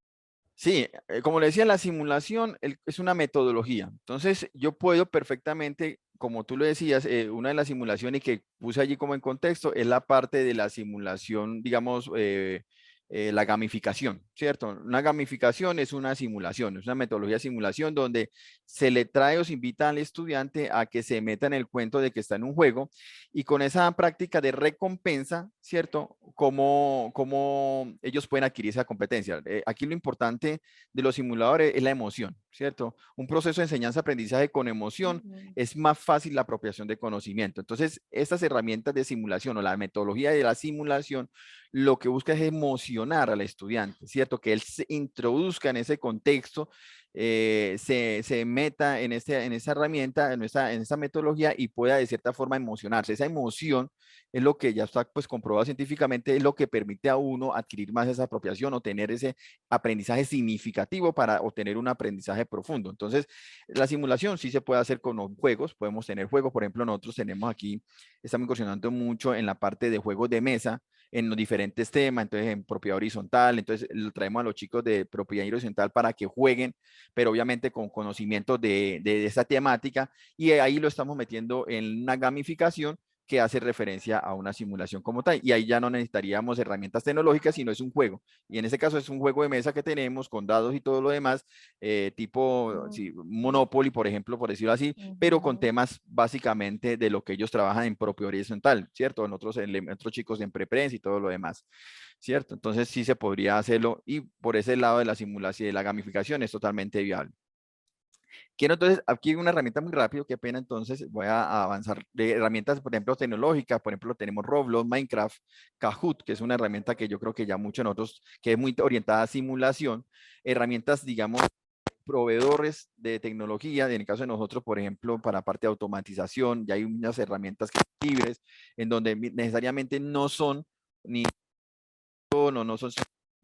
B: Sí, como le decía, la simulación es una metodología. Entonces, yo puedo perfectamente, como tú lo decías, una de las simulaciones que puse allí como en contexto es la parte de la simulación, digamos, la gamificación, ¿cierto? Una gamificación es una simulación, es una metodología de simulación donde se le trae o se invita al estudiante a que se meta en el cuento de que está en un juego y con esa práctica de recompensa, ¿cierto? Cómo ellos pueden adquirir esa competencia. Aquí lo importante de los simuladores es la emoción, ¿cierto? Un proceso de enseñanza-aprendizaje con emoción
A: Ujú.
B: es más fácil la apropiación de conocimiento. Entonces, estas herramientas de simulación o la metodología de la simulación lo que busca es emocionar al estudiante, ¿cierto? Que él se introduzca en ese contexto, se meta en esa herramienta, en esa metodología y pueda de cierta forma emocionarse. Esa emoción es lo que ya está pues comprobado científicamente, es lo que permite a uno adquirir más esa apropiación o tener ese aprendizaje significativo para obtener un aprendizaje profundo. Entonces, la simulación sí se puede hacer con los juegos, podemos tener juegos, por ejemplo, nosotros tenemos aquí, estamos incursionando mucho en la parte de juegos de mesa, en los diferentes temas, entonces en propiedad horizontal, entonces lo traemos a los chicos de propiedad horizontal para que jueguen, pero obviamente con conocimientos de esa temática, y ahí lo estamos metiendo en una gamificación que hace referencia a una simulación como tal. Y ahí ya no necesitaríamos herramientas tecnológicas, sino es un juego. Y en ese caso es un juego de mesa que tenemos con dados y todo lo demás, tipo
A: Ujú.
B: sí, Monopoly, por ejemplo, por decirlo así, pero con
A: Ujú.
B: temas básicamente de lo que ellos trabajan en propio horizontal, ¿cierto? En otros chicos en preprensa y todo lo demás, ¿cierto? Entonces sí se podría hacerlo y por ese lado de la simulación, de la gamificación es totalmente viable. Quiero entonces, aquí una herramienta muy rápido, qué pena, entonces voy a avanzar de herramientas, por ejemplo, tecnológicas, por ejemplo, tenemos Roblox, Minecraft, Kahoot, que es una herramienta que yo creo que ya muchos de nosotros, que es muy orientada a simulación, herramientas, digamos, proveedores de tecnología, en el caso de nosotros, por ejemplo, para parte de automatización, ya hay unas herramientas que son libres, en donde necesariamente no son ni no son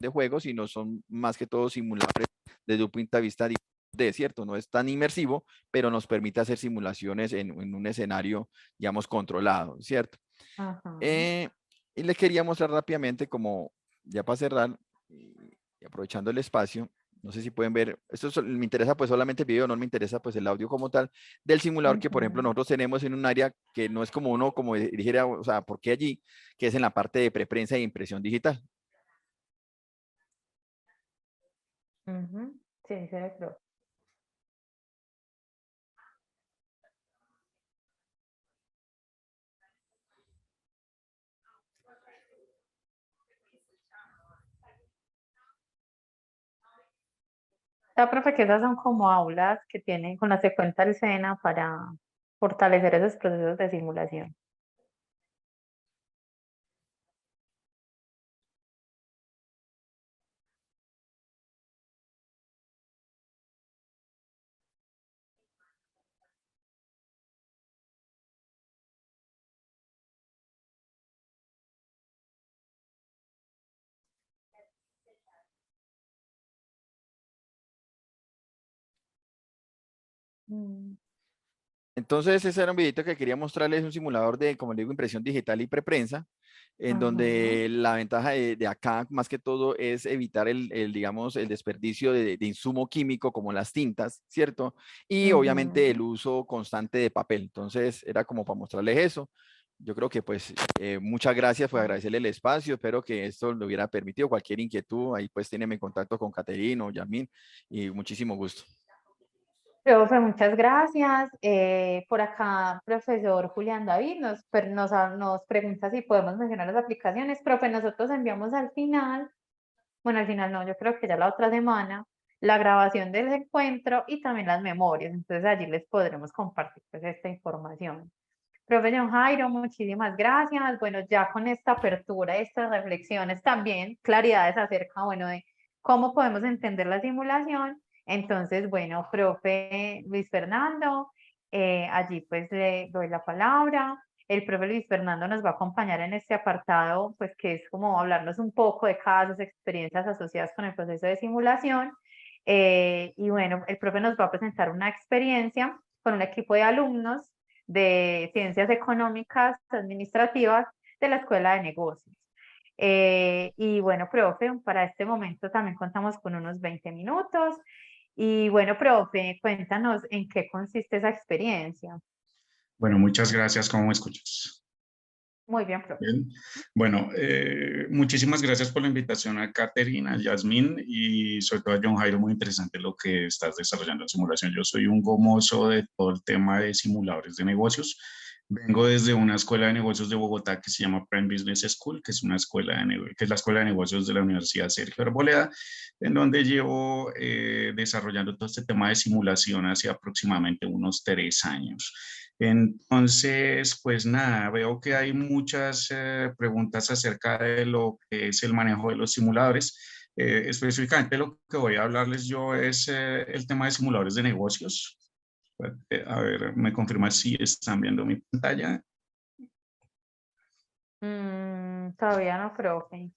B: de juegos, sino son más que todo simuladores desde un punto de vista de cierto, no es tan inmersivo, pero nos permite hacer simulaciones en un escenario, digamos, controlado, ¿cierto?
A: Ajá.
B: Y les quería mostrar rápidamente, como ya para cerrar, y aprovechando el espacio, no sé si pueden ver, me interesa pues solamente el video, no me interesa pues el audio como tal, del simulador que por ejemplo
A: Ujú.
B: nosotros tenemos en un área que no es como uno, como dijera, o sea, ¿por qué allí? Que es en la parte de preprensa e impresión digital.
A: Ujú. Sí, se ve, creo. La profe, que esas son como aulas que tienen, con las que cuenta el SENA para fortalecer esos procesos de simulación. Mm.
B: Entonces, ese era un videito que quería mostrarles, un simulador de, como le digo, impresión digital y preprensa, en
A: Ajá.
B: donde la ventaja de acá, más que todo, es evitar digamos, el desperdicio de insumo químico como las tintas, ¿cierto? Y obviamente el
A: Ujú.
B: uso constante de papel. Entonces, era como para mostrarles eso. Yo creo que, pues, muchas gracias por agradecerle el espacio. Espero que esto lo hubiera permitido. Cualquier inquietud, ahí pues tiene mi contacto con Caterina o Yamín, y muchísimo gusto.
A: Profe, muchas gracias. Por acá, profesor Julián David nos pregunta si podemos mencionar las aplicaciones. Profe, nosotros enviamos al final, bueno, al final no, yo creo que ya la otra semana, la grabación del encuentro y también las memorias. Entonces allí les podremos compartir pues esta información. Profe John Jairo, muchísimas gracias. Bueno, ya con esta apertura, estas reflexiones también, claridades acerca, bueno, de cómo podemos entender la simulación. Entonces, bueno, profe Luis Fernando, allí pues le doy la palabra. El profe Luis Fernando nos va a acompañar en este apartado, pues que es como hablarnos un poco de casos, experiencias asociadas con el proceso de simulación. Y bueno, el profe nos va a presentar una experiencia con un equipo de alumnos de Ciencias Económicas Administrativas de la Escuela de Negocios. Y bueno, profe, para este momento también contamos con unos 20 minutos. Y bueno, profe, cuéntanos en qué consiste esa experiencia.
C: Bueno, muchas gracias. ¿Cómo me escuchas?
A: Muy bien, profe.
C: Bien. Bueno, muchísimas gracias por la invitación a Caterina, a Yasmín y sobre todo a John Jairo. Muy interesante lo que estás desarrollando en simulación. Yo soy un gomoso de todo el tema de simuladores de negocios. Vengo desde una escuela de negocios de Bogotá que se llama Prime Business School, que es una escuela que es la escuela de negocios de la Universidad Sergio Arboleda, en donde llevo desarrollando todo este tema de simulación hace aproximadamente unos 3 años. Entonces, pues nada, veo que hay muchas preguntas acerca de lo que es el manejo de los simuladores. Específicamente lo que voy a hablarles yo es el tema de simuladores de negocios. A ver, me confirma si están viendo mi pantalla.
A: Todavía no, profe.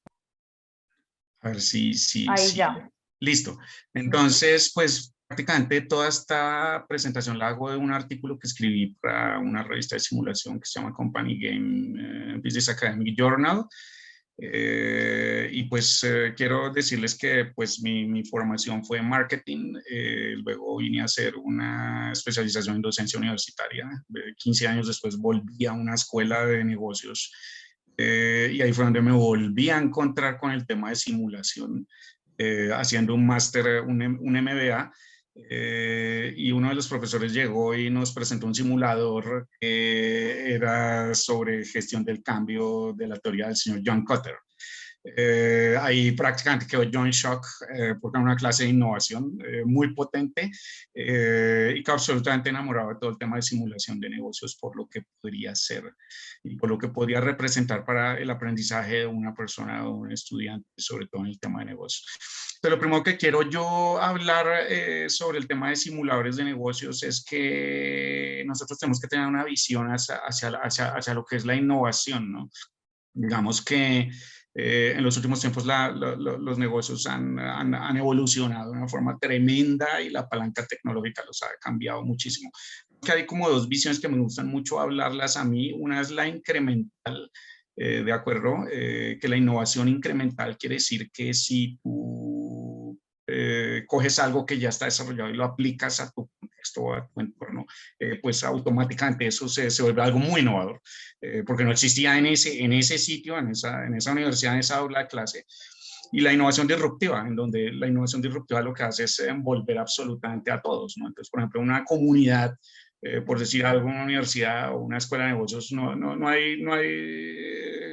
C: A ver si,
A: Ahí
C: sí.
A: ya.
C: Listo.
A: Ujú.
C: Entonces, pues prácticamente toda esta presentación la hago de un artículo que escribí para una revista de simulación que se llama Company Game Business Academy Journal. Y pues quiero decirles que pues mi formación fue en marketing, luego vine a hacer una especialización en docencia universitaria, 15 años después volví a una escuela de negocios y ahí fue donde me volví a encontrar con el tema de simulación, haciendo un máster, un MBA, y uno de los profesores llegó y nos presentó un simulador que era sobre gestión del cambio de la teoría del señor John Kotter. Ahí prácticamente quedó John shock porque era una clase de innovación muy potente y que absolutamente enamorado de todo el tema de simulación de negocios por lo que podría ser y por lo que podría representar para el aprendizaje de una persona o un estudiante, sobre todo en el tema de negocios. Pero lo primero que quiero yo hablar sobre el tema de simuladores de negocios es que nosotros tenemos que tener una visión hacia lo que es la innovación, ¿no? Digamos que en los últimos tiempos los negocios han evolucionado de una forma tremenda y la palanca tecnológica los ha cambiado muchísimo. Que hay como dos visiones que me gustan mucho hablarlas a mí. Una es la incremental, ¿de acuerdo? Que la innovación incremental quiere decir que si tú coges algo que ya está desarrollado y lo aplicas a tu contexto o a tu entorno, pues automáticamente eso se vuelve algo muy innovador, porque no existía en ese sitio, en esa universidad, en esa aula de clase. Y la innovación disruptiva, en donde la innovación disruptiva lo que hace es envolver absolutamente a todos, ¿no? Entonces, por ejemplo, una comunidad, por decir algo, una universidad o una escuela de negocios, no hay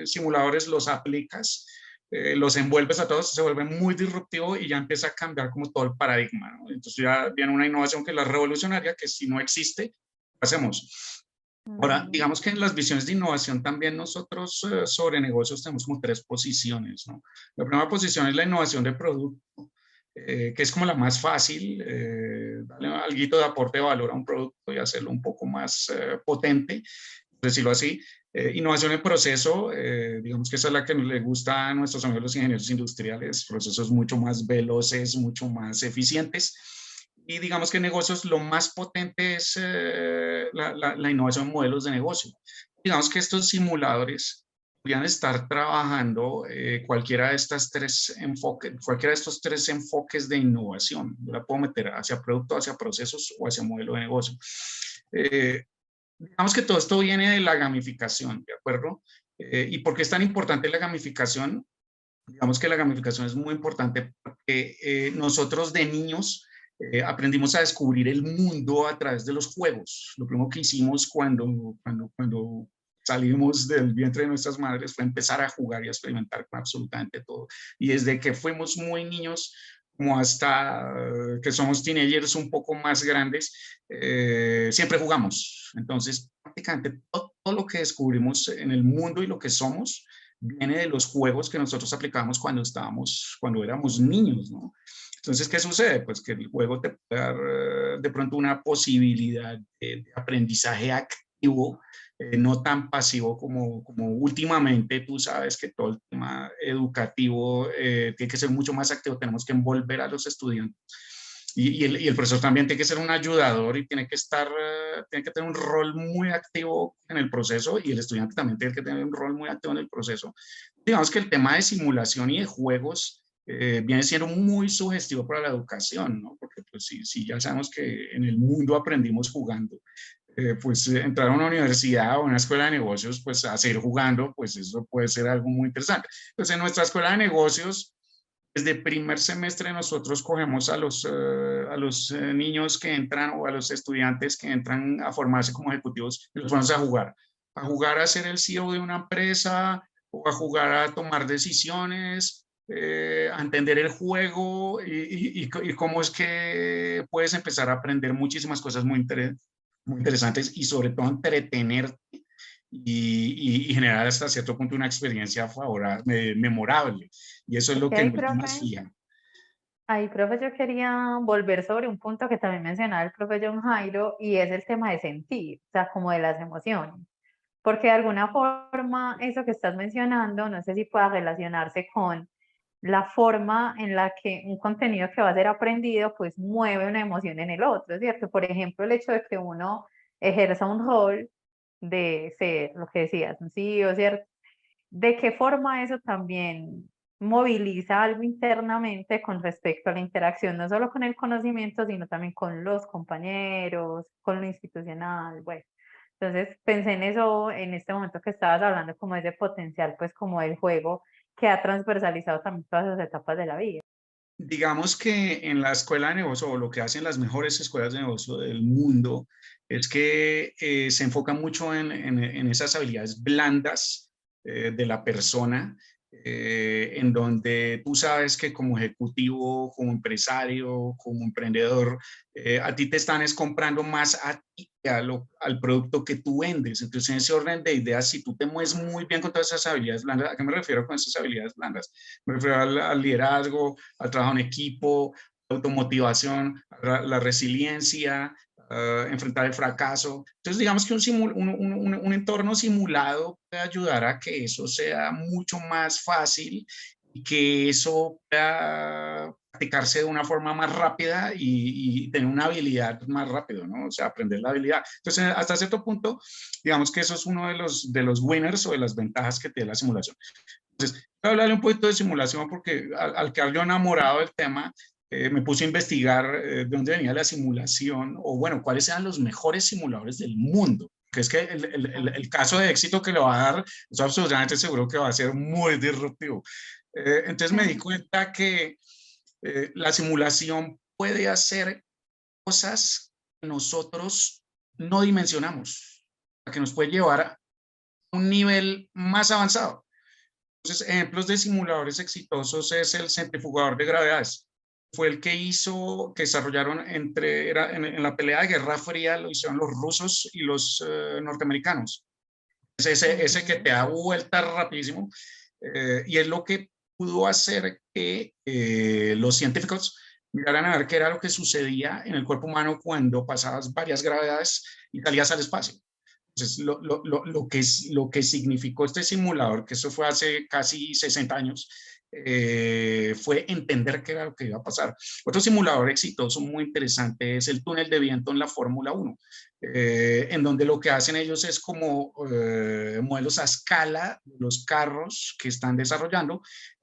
C: simuladores, los aplicas, los envuelves a todos, se vuelve muy disruptivo y ya empieza a cambiar como todo el paradigma, ¿no? Entonces ya viene una innovación que es la revolucionaria, que si no existe, ¿qué hacemos? Ahora, digamos que en las visiones de innovación también nosotros sobre negocios tenemos como tres posiciones, ¿no? La primera posición es la innovación de producto, que es como la más fácil, darle algo de aporte de valor a un producto y hacerlo un poco más potente, por decirlo así. Innovación en proceso, digamos que esa es la que le gusta a nuestros amigos los ingenieros industriales, procesos mucho más veloces, mucho más eficientes. Y digamos que en negocios lo más potente es la innovación en modelos de negocio. Digamos que estos simuladores podrían estar trabajando cualquiera de estos tres enfoques de innovación. Yo la puedo meter hacia producto, hacia procesos o hacia modelo de negocio. Digamos que todo esto viene de la gamificación, ¿de acuerdo? ¿Y por qué es tan importante la gamificación? Digamos que la gamificación es muy importante porque nosotros de niños aprendimos a descubrir el mundo a través de los juegos. Lo primero que hicimos cuando salimos del vientre de nuestras madres fue empezar a jugar y a experimentar con absolutamente todo. Y desde que fuimos muy niños, como hasta que somos teenagers un poco más grandes, siempre jugamos. Entonces, prácticamente todo lo que descubrimos en el mundo y lo que somos viene de los juegos que nosotros aplicábamos cuando éramos niños, ¿no? Entonces, ¿qué sucede? Pues que el juego te puede dar de pronto una posibilidad de aprendizaje activo, no tan pasivo como últimamente. Tú sabes que todo el tema educativo tiene que ser mucho más activo, tenemos que envolver a los estudiantes. Y el profesor también tiene que ser un ayudador y tiene que tener un rol muy activo en el proceso, y el estudiante también tiene que tener un rol muy activo en el proceso. Digamos que el tema de simulación y de juegos viene siendo muy sugestivo para la educación, ¿no? Porque pues si ya sabemos que en el mundo aprendimos jugando, pues entrar a una universidad o una escuela de negocios, pues a seguir jugando, pues eso puede ser algo muy interesante. Pues en nuestra escuela de negocios, desde primer semestre nosotros cogemos a los niños que entran o a los estudiantes que entran a formarse como ejecutivos y los ponemos a jugar a ser el CEO de una empresa o a jugar a tomar decisiones, a entender el juego y cómo es que puedes empezar a aprender muchísimas cosas muy interesantes y sobre todo entretenerte y generar hasta cierto punto una experiencia favorable, memorable. Y eso es lo que en últimas fija.
A: Ahí, profe, yo quería volver sobre un punto que también mencionaba el profe John Jairo, y es el tema de sentir, o sea, como de las emociones. Porque de alguna forma, eso que estás mencionando, no sé si pueda relacionarse con la forma en la que un contenido que va a ser aprendido, pues mueve una emoción en el otro, ¿cierto? Por ejemplo, el hecho de que uno ejerza un rol de ser, lo que decías, un CEO, ¿cierto? ¿De qué forma eso también moviliza algo internamente con respecto a la interacción, no solo con el conocimiento, sino también con los compañeros, con lo institucional? Bueno, entonces pensé en eso en este momento que estabas hablando, como ese potencial, pues como el juego que ha transversalizado también todas las etapas de la vida.
C: Digamos que en la escuela de negocio, o lo que hacen las mejores escuelas de negocio del mundo, es que se enfocan mucho en esas habilidades blandas de la persona, en donde tú sabes que como ejecutivo, como empresario, como emprendedor, a ti te están comprando más a ti al producto que tú vendes. Entonces, en ese orden de ideas, si tú te mueves muy bien con todas esas habilidades blandas, ¿a qué me refiero con esas habilidades blandas? Me refiero al liderazgo, al trabajo en equipo, automotivación, la resiliencia, enfrentar el fracaso. Entonces, digamos que un entorno simulado puede ayudar a que eso sea mucho más fácil y que eso pueda practicarse de una forma más rápida y tener una habilidad más rápido, ¿no? O sea, aprender la habilidad. Entonces, hasta cierto punto, digamos que eso es uno de los winners o de las ventajas que tiene la simulación. Entonces, voy a hablarle un poquito de simulación porque al quedar yo enamorado del tema, me puse a investigar de dónde venía la simulación o, bueno, cuáles eran los mejores simuladores del mundo. Que es que el caso de éxito que le va a dar, estoy absolutamente seguro que va a ser muy disruptivo. Entonces me di cuenta que la simulación puede hacer cosas que nosotros no dimensionamos, que nos puede llevar a un nivel más avanzado. Entonces, ejemplos de simuladores exitosos es el centrifugador de gravedades. Fue el que desarrollaron en la pelea de Guerra Fría, lo hicieron los rusos y los norteamericanos. Ese que te da vuelta rapidísimo y es lo que pudo hacer que los científicos miraran a ver qué era lo que sucedía en el cuerpo humano cuando pasabas varias gravedades y salías al espacio. Entonces, lo que significó este simulador, que eso fue hace casi 60 años, fue entender qué era lo que iba a pasar. Otro simulador exitoso muy interesante es el túnel de viento en la Fórmula 1, en donde lo que hacen ellos es como modelos a escala de los carros que están desarrollando,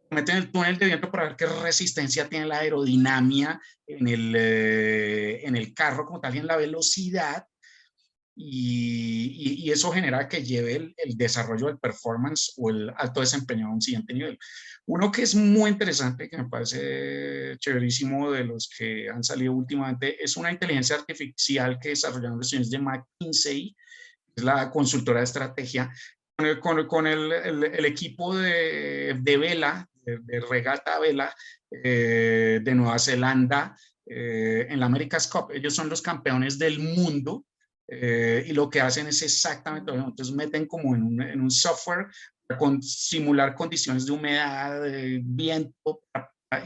C: meten el túnel de viento para ver qué resistencia tiene la aerodinámica en el carro como tal y en la velocidad. Y eso genera que lleve el desarrollo del performance o el alto desempeño a un siguiente nivel. Uno que es muy interesante, que me parece chéverísimo de los que han salido últimamente, es una inteligencia artificial que desarrollaron los estudiantes de McKinsey, es la consultora de estrategia, con el equipo de vela, de regata vela de Nueva Zelanda en la America's Cup. Ellos son los campeones del mundo. Y lo que hacen es exactamente lo mismo. Entonces meten como en un software para simular condiciones de humedad, de viento,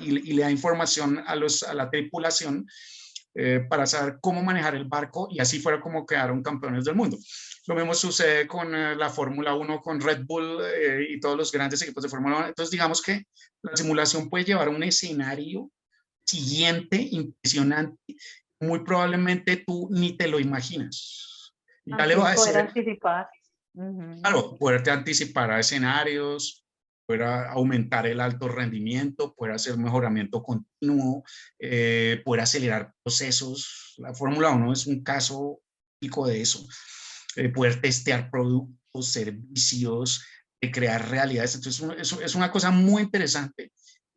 C: y le da información a la tripulación para saber cómo manejar el barco, y así fuera como quedaron campeones del mundo. Lo mismo sucede con la Fórmula 1, con Red Bull y todos los grandes equipos de Fórmula 1. Entonces digamos que la simulación puede llevar a un escenario siguiente impresionante, muy probablemente tú ni te lo imaginas. Ya le va a decir,
A: poder anticipar.
C: claro, poderte anticipar a escenarios, poder aumentar el alto rendimiento, poder hacer mejoramiento continuo, poder acelerar procesos. La Fórmula 1 es un caso típico de eso. Poder testear productos, servicios, crear realidades. Entonces, es una cosa muy interesante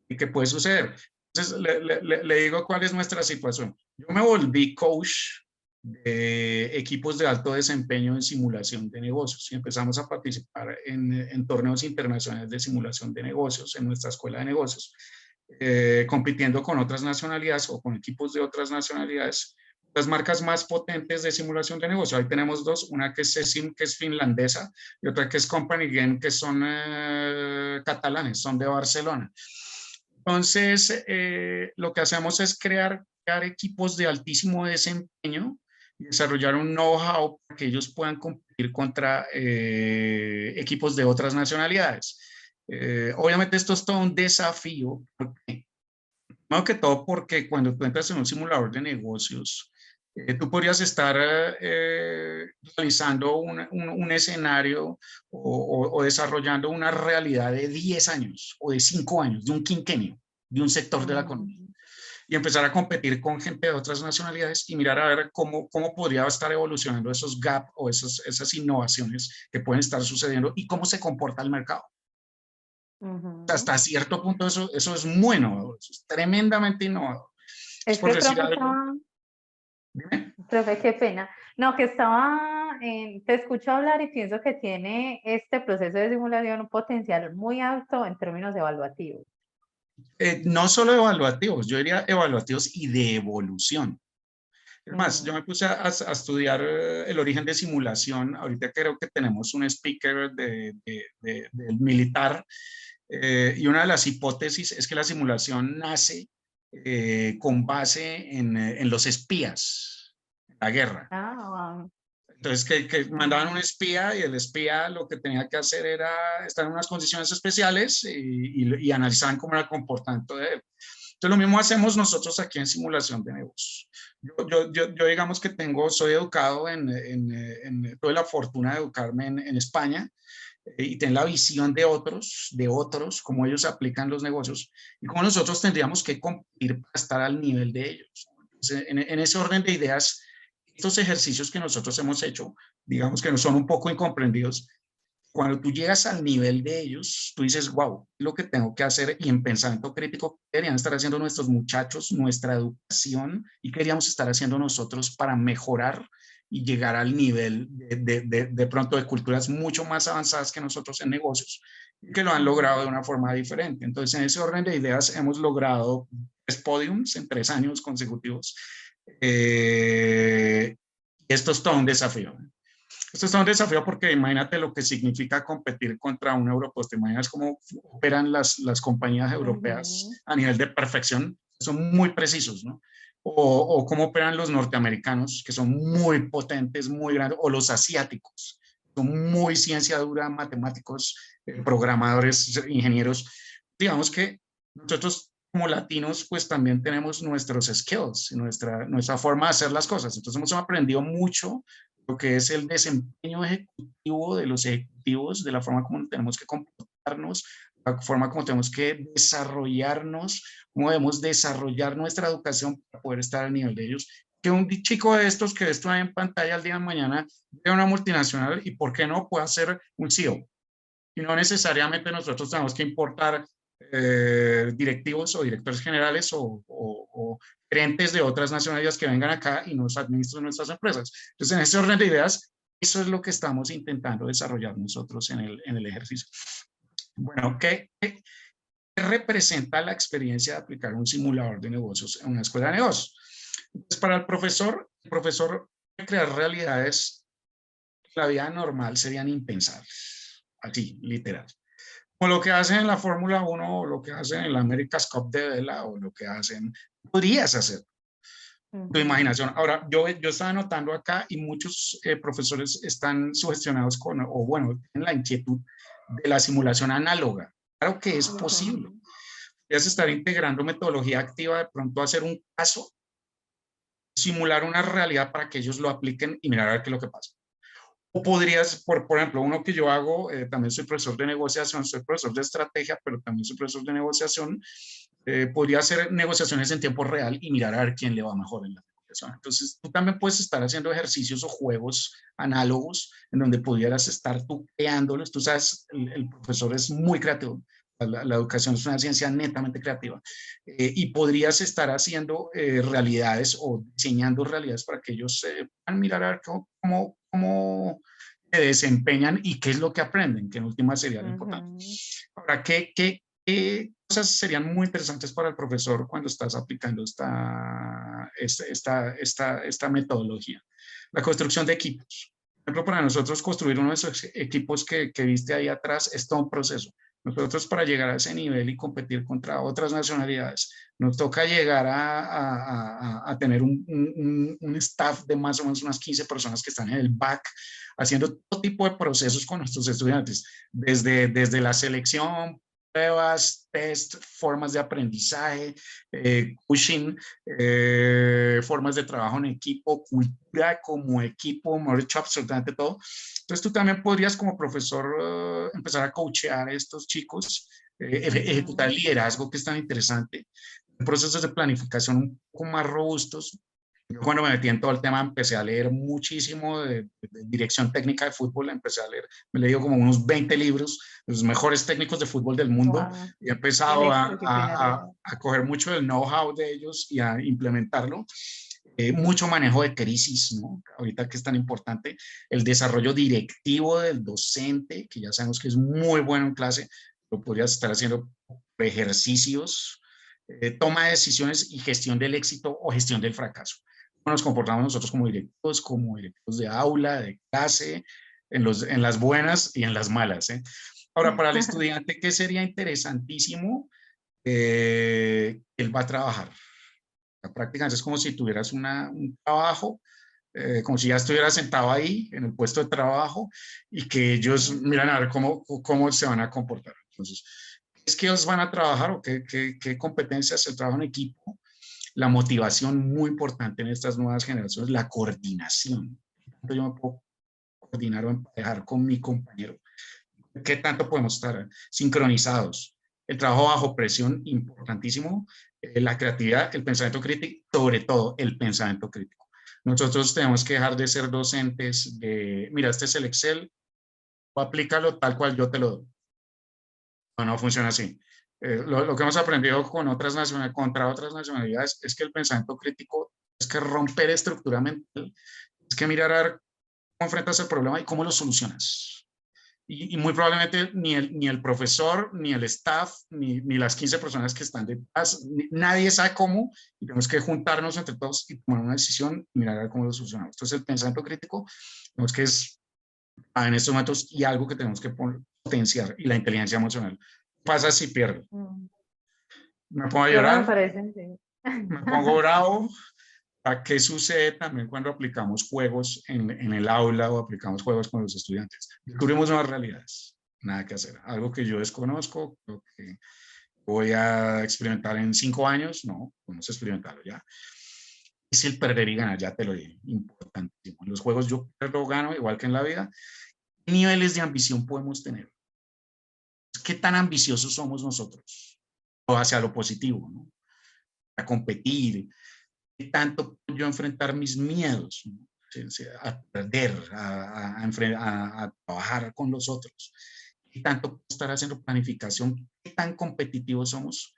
C: que puede suceder. Entonces, le digo cuál es nuestra situación. Yo me volví coach de equipos de alto desempeño en simulación de negocios y empezamos a participar en torneos internacionales de simulación de negocios en nuestra escuela de negocios, compitiendo con otras nacionalidades o con equipos de otras nacionalidades. Las marcas más potentes de simulación de negocio, ahí tenemos dos, una que es CESIM, que es finlandesa, y otra que es Company Game, que son catalanes, son de Barcelona. Entonces, lo que hacemos es crear equipos de altísimo desempeño y desarrollar un know-how para que ellos puedan competir contra equipos de otras nacionalidades. Obviamente esto es todo un desafío, primero que todo porque cuando tú entras en un simulador de negocios, tú podrías estar realizando un escenario o desarrollando una realidad de 10 años o de 5 años, de un quinquenio, de un sector de la economía, y empezar a competir con gente de otras nacionalidades y mirar a ver cómo podría estar evolucionando esos gaps o esas innovaciones que pueden estar sucediendo y cómo se comporta el mercado. Hasta cierto punto eso es muy innovador, eso es tremendamente innovador.
A: Es
C: por
A: que
C: decir
A: profe,
C: algo.
A: profe, qué pena. No, que te escucho hablar y pienso que tiene este proceso de simulación un potencial muy alto en términos evaluativos.
C: No solo evaluativos, yo diría evaluativos y de evolución. Es más, yo me puse a estudiar el origen de simulación. Ahorita creo que tenemos un speaker del militar y una de las hipótesis es que la simulación nace con base en los espías, en la guerra.
A: Ah,
C: Entonces, que mandaban un espía y el espía lo que tenía que hacer era estar en unas condiciones especiales y analizaban cómo era el comportamiento de él. Entonces, lo mismo hacemos nosotros aquí en simulación de negocios. Yo digamos que soy educado tuve la fortuna de educarme en España y tener la visión de otros, cómo ellos aplican los negocios y cómo nosotros tendríamos que competir para estar al nivel de ellos. Entonces, en ese orden de ideas, estos ejercicios que nosotros hemos hecho, digamos que no son un poco incomprendidos. Cuando tú llegas al nivel de ellos, tú dices, wow, lo que tengo que hacer, y en pensamiento crítico, ¿qué deberían estar haciendo nuestros muchachos, nuestra educación, y qué deberíamos estar haciendo nosotros para mejorar y llegar al nivel de pronto de culturas mucho más avanzadas que nosotros en negocios, que lo han logrado de una forma diferente? Entonces, en ese orden de ideas, hemos logrado 3 podiums en 3 años consecutivos. Esto es todo un desafío. Esto es un desafío porque imagínate lo que significa competir contra un Europost. Te imaginas cómo operan las compañías europeas a nivel de perfección. Son muy precisos, ¿no? O cómo operan los norteamericanos, que son muy potentes, muy grandes, o los asiáticos. Son muy ciencia dura, matemáticos, programadores, ingenieros. Digamos que nosotros como latinos, pues también tenemos nuestros skills, nuestra forma de hacer las cosas. Entonces hemos aprendido mucho lo que es el desempeño ejecutivo de los ejecutivos, de la forma como tenemos que comportarnos, la forma como tenemos que desarrollarnos, cómo debemos desarrollar nuestra educación para poder estar al nivel de ellos. Que un chico de estos que esto en pantalla el día de mañana de una multinacional y por qué no pueda ser un CEO. Y no necesariamente nosotros tenemos que importar directivos o directores generales o gerentes de otras nacionalidades que vengan acá y nos administren nuestras empresas. Entonces, en ese orden de ideas, eso es lo que estamos intentando desarrollar nosotros en el ejercicio. Bueno, ¿qué representa la experiencia de aplicar un simulador de negocios en una escuela de negocios? Pues para el profesor crear realidades que en la vida normal serían impensables, así, literal. O lo que hacen en la Fórmula 1, o lo que hacen en la America's Cup de vela, o lo que hacen, podrías hacer tu imaginación. Ahora, yo estaba notando acá y muchos profesores están sugestionados o bueno, tienen la inquietud de la simulación análoga. Claro que es posible. Podrías estar integrando metodología activa, de pronto hacer un caso, simular una realidad para que ellos lo apliquen y mirar a ver qué es lo que pasa. O podrías, por ejemplo, uno que yo hago, también soy profesor de negociación, soy profesor de estrategia, pero también soy profesor de negociación, podría hacer negociaciones en tiempo real y mirar a ver quién le va mejor en la negociación. Entonces, tú también puedes estar haciendo ejercicios o juegos análogos en donde pudieras estar tú creándolos. Tú sabes, el profesor es muy creativo. La educación es una ciencia netamente creativa y podrías estar haciendo realidades o diseñando realidades para que ellos puedan mirar a ver cómo se desempeñan y qué es lo que aprenden, que en última sería lo importante. Ahora, ¿qué cosas serían muy interesantes para el profesor cuando estás aplicando esta metodología? La construcción de equipos. Por ejemplo, para nosotros construir uno de esos equipos que viste ahí atrás es todo un proceso. Nosotros para llegar a ese nivel y competir contra otras nacionalidades, nos toca llegar a tener un staff de más o menos unas 15 personas que están en el back haciendo todo tipo de procesos con nuestros estudiantes, desde la selección, pruebas, test, formas de aprendizaje, coaching, formas de trabajo en equipo, cultura como equipo, mejor dicho, absolutamente todo. Entonces tú también podrías como profesor empezar a coachear a estos chicos, ejecutar liderazgo, que es tan interesante, procesos de planificación un poco más robustos. Yo cuando me metí en todo el tema empecé a leer muchísimo de dirección técnica de fútbol, empecé a leer, me he leído como unos 20 libros, los mejores técnicos de fútbol del mundo, y he empezado a coger mucho del know-how de ellos y a implementarlo. Mucho manejo de crisis, ¿no? Ahorita que es tan importante, el desarrollo directivo del docente, que ya sabemos que es muy bueno en clase, lo podrías estar haciendo ejercicios, toma de decisiones y gestión del éxito o gestión del fracaso. cómo nos comportamos nosotros como directivos de aula, de clase, en las buenas y en las malas, ¿eh? Ahora, para el estudiante, ¿qué sería interesantísimo? Él va a trabajar. Prácticamente es como si tuvieras un trabajo, como si ya estuvieras sentado ahí en el puesto de trabajo y que ellos miran a ver cómo se van a comportar. Entonces, ¿qué skills van a trabajar o qué competencias? El trabajo en equipo, la motivación muy importante en estas nuevas generaciones, la coordinación. Yo me puedo coordinar o emparejar con mi compañero. ¿Qué tanto podemos estar sincronizados? El trabajo bajo presión, importantísimo. La creatividad, el pensamiento crítico, sobre todo el pensamiento crítico. Nosotros tenemos que dejar de ser docentes de, mira, este es el Excel, aplícalo tal cual yo te lo doy. No funciona así. Lo que hemos aprendido con contra otras nacionalidades es que el pensamiento crítico es que romper estructura mental, es que mirar a ver cómo enfrentas el problema y cómo lo solucionas. Y muy probablemente ni el profesor, ni el staff, ni las 15 personas que están detrás, nadie sabe cómo, y tenemos que juntarnos entre todos y tomar una decisión y mirar a ver cómo lo solucionamos. Entonces el pensamiento crítico, tenemos que es en estos momentos y algo que tenemos que potenciar, y la inteligencia emocional. ¿Qué pasa si pierdo? ¿Me pongo a
A: Eso me
C: llorar?
A: parece, sí.
C: ¿Me pongo bravo? ¿A qué sucede también cuando aplicamos juegos en el aula o aplicamos juegos con los estudiantes? Descubrimos nuevas realidades, nada que hacer. Algo que yo desconozco, lo que voy a experimentar en 5 años, no, vamos a experimentarlo ya. Es el perder y ganar, ya te lo dije, importantísimo. En los juegos yo pierdo o gano, igual que en la vida. ¿Qué niveles de ambición podemos tener? ¿Qué tan ambiciosos somos nosotros? O hacia lo positivo, ¿no? A competir, ¿qué tanto puedo yo enfrentar mis miedos? ¿No? A perder, a trabajar con los otros. ¿Qué tanto puedo estar haciendo planificación? ¿Qué tan competitivos somos?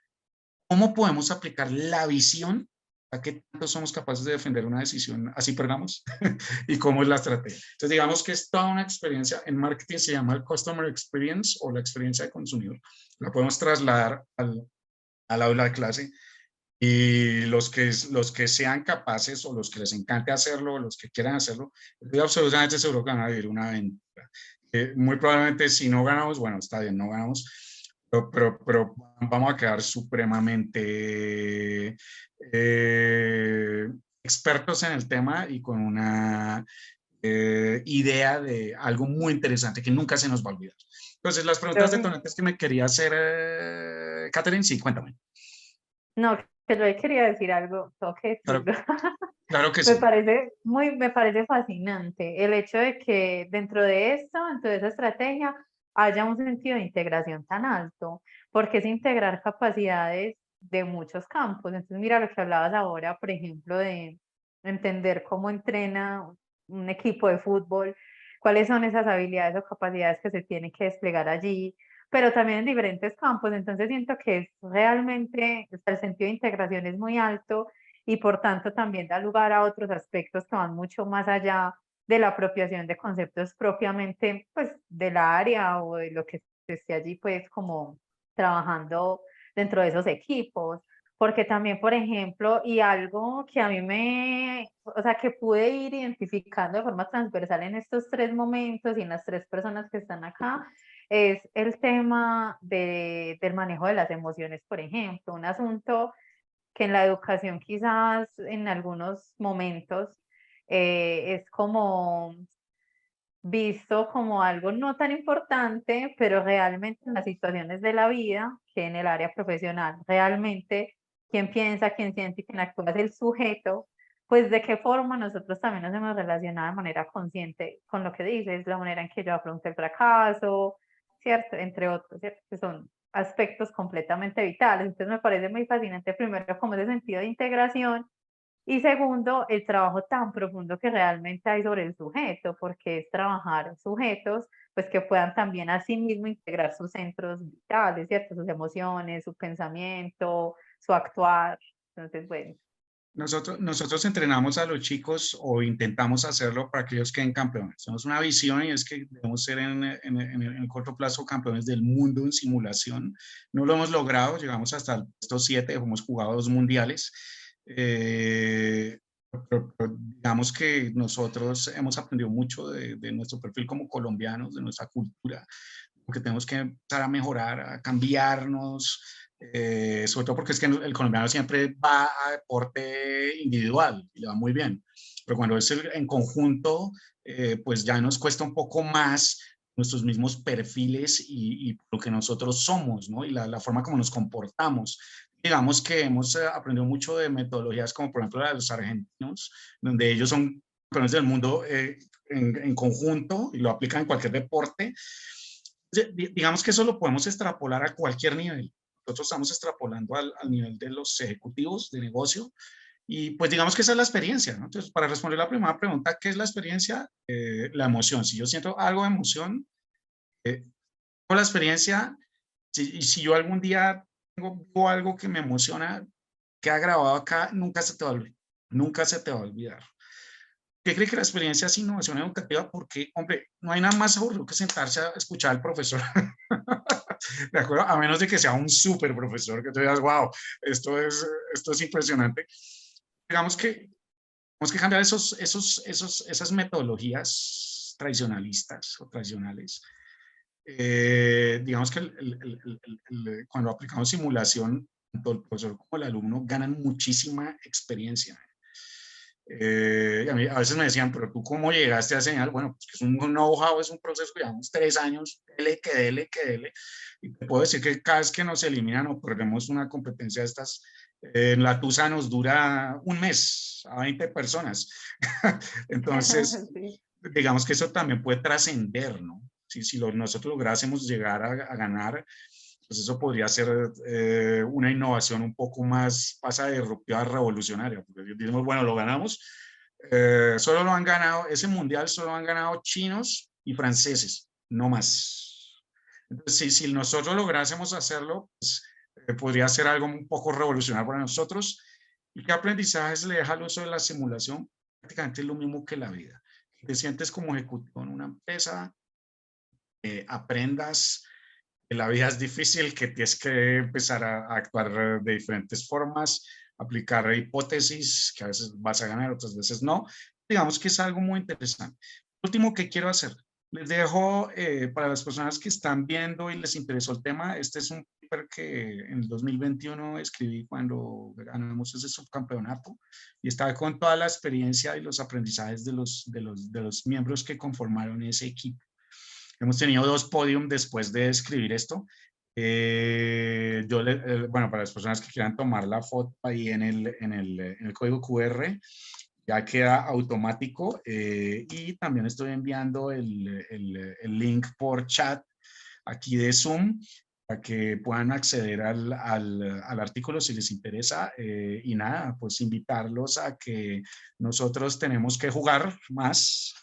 C: ¿Cómo podemos aplicar la visión? ¿A qué tanto somos capaces de defender una decisión así perdamos? ¿Y cómo es la estrategia? Entonces, digamos que es toda una experiencia. En marketing se llama el Customer Experience o la experiencia de consumidor. La podemos trasladar al aula de clase. Y los que sean capaces o los que les encante hacerlo, o los que quieran hacerlo, estoy absolutamente seguro que van a vivir una aventura. Muy probablemente si no ganamos, bueno, está bien, no ganamos, pero vamos a quedar supremamente expertos en el tema y con una idea de algo muy interesante que nunca se nos va a olvidar. Entonces, las preguntas detonantes que me quería hacer, Catherine, sí, cuéntame.
A: No, que yo quería decir algo, tengo que
C: Claro,
A: decirlo.
C: claro que sí.
A: Me parece fascinante el hecho de que dentro de esto, dentro de esa estrategia, haya un sentido de integración tan alto, porque es integrar capacidades de muchos campos. Entonces, mira lo que hablabas ahora, por ejemplo, de entender cómo entrena un equipo de fútbol, cuáles son esas habilidades o capacidades que se tienen que desplegar allí, pero también en diferentes campos. Entonces siento que es realmente, o sea, el sentido de integración es muy alto y por tanto también da lugar a otros aspectos que van mucho más allá de la apropiación de conceptos propiamente pues del área o de lo que se esté allí pues como trabajando dentro de esos equipos. Porque también, por ejemplo, y algo que a mí o sea, que pude ir identificando de forma transversal en estos 3 momentos y en las 3 personas que están acá, es el tema del manejo de las emociones, por ejemplo, un asunto que en la educación quizás en algunos momentos es como visto como algo no tan importante, pero realmente en las situaciones de la vida, que en el área profesional, realmente quien piensa, quien siente y quien actúa es el sujeto, pues de qué forma nosotros también nos hemos relacionado de manera consciente con lo que dices, la manera en que yo afronto el fracaso, ¿cierto? Entre otros, ¿cierto? Que son aspectos completamente vitales. Entonces me parece muy fascinante primero como ese sentido de integración y segundo, el trabajo tan profundo que realmente hay sobre el sujeto, porque es trabajar sujetos, pues que puedan también a sí mismo integrar sus centros vitales, ¿cierto? Sus emociones, su pensamiento, su actuar. Entonces, bueno.
C: Nosotros entrenamos a los chicos o intentamos hacerlo para que ellos queden campeones. Tenemos una visión y es que debemos ser en el corto plazo campeones del mundo en simulación. No lo hemos logrado, llegamos hasta el puesto 7, hemos jugado 2 mundiales. pero digamos que nosotros hemos aprendido mucho de nuestro perfil como colombianos, de nuestra cultura, porque tenemos que empezar a mejorar, a cambiarnos, sobre todo porque es que el colombiano siempre va a deporte individual y le va muy bien, pero cuando es en conjunto, pues ya nos cuesta un poco más nuestros mismos perfiles y lo que nosotros somos, ¿no? Y la forma como nos comportamos. Digamos que hemos aprendido mucho de metodologías como por ejemplo la de los argentinos, donde ellos son campeones del mundo en conjunto y lo aplican en cualquier deporte. Digamos que eso lo podemos extrapolar a cualquier nivel. Nosotros estamos extrapolando al nivel de los ejecutivos de negocio y pues digamos que esa es la experiencia, ¿no? Entonces, para responder la primera pregunta, ¿qué es la experiencia? La emoción. Si yo siento algo de emoción, con la experiencia, y si yo algún día tengo algo que me emociona, queda grabado acá, nunca se te va a olvidar. Nunca se te va a olvidar. ¿Qué cree que la experiencia es innovación educativa? Porque, hombre, no hay nada más aburrido que sentarse a escuchar al profesor. ¿De acuerdo? A menos de que sea un súper profesor, que tú digas, wow, esto es impresionante. Digamos que tenemos que cambiar esas metodologías tradicionalistas o tradicionales. Digamos que cuando aplicamos simulación, tanto el profesor como el alumno ganan muchísima experiencia. A veces me decían, pero tú cómo llegaste a enseñar, bueno, pues que es un know-how, es un proceso que llevamos 3 años, dele. Y te puedo decir que cada vez que nos eliminan o perdemos una competencia de estas, en la TUSA nos dura un mes a 20 personas. Entonces,
A: Sí.
C: digamos que eso también puede trascender, ¿no? Si nosotros lográsemos llegar a ganar, pues eso podría ser una innovación un poco más, pasa de disruptiva a revolucionaria, porque decimos, bueno, lo ganamos, solo lo han ganado, ese mundial solo lo han ganado chinos y franceses, no más. Entonces, si nosotros lográsemos hacerlo, pues podría ser algo un poco revolucionario para nosotros. ¿Y qué aprendizajes le deja el uso de la simulación? Prácticamente es lo mismo que la vida. Te sientes como ejecutivo en una empresa, aprendas que la vida es difícil, que tienes que empezar a actuar de diferentes formas, aplicar hipótesis, que a veces vas a ganar, otras veces no. Digamos que es algo muy interesante. Lo último que quiero hacer, les dejo para las personas que están viendo y les interesó el tema, este es un paper que en el 2021 escribí cuando ganamos ese subcampeonato y estaba con toda la experiencia y los aprendizajes de los miembros que conformaron ese equipo. Hemos tenido 2 podiums después de escribir esto. Bueno, para las personas que quieran tomar la foto ahí en el código QR, ya queda automático. Y también estoy enviando el link por chat aquí de Zoom para que puedan acceder al artículo si les interesa. Y nada, pues invitarlos a que nosotros tenemos que jugar más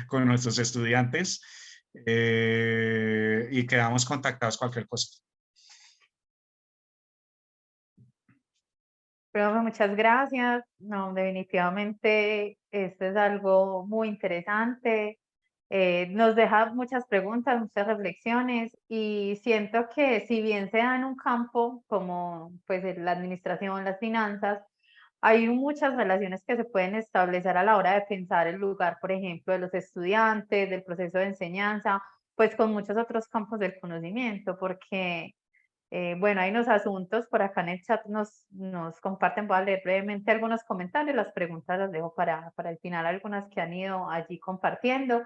C: con nuestros estudiantes y quedamos contactados cualquier cosa.
A: Profe, muchas gracias. No, definitivamente esto es algo muy interesante. Nos deja muchas preguntas, muchas reflexiones y siento que si bien se da en un campo como pues la administración, las finanzas, hay muchas relaciones que se pueden establecer a la hora de pensar el lugar, por ejemplo, de los estudiantes, del proceso de enseñanza, pues con muchos otros campos del conocimiento, porque bueno, hay unos asuntos por acá en el chat, nos comparten, voy a leer brevemente algunos comentarios, las preguntas las dejo para el final, algunas que han ido allí compartiendo.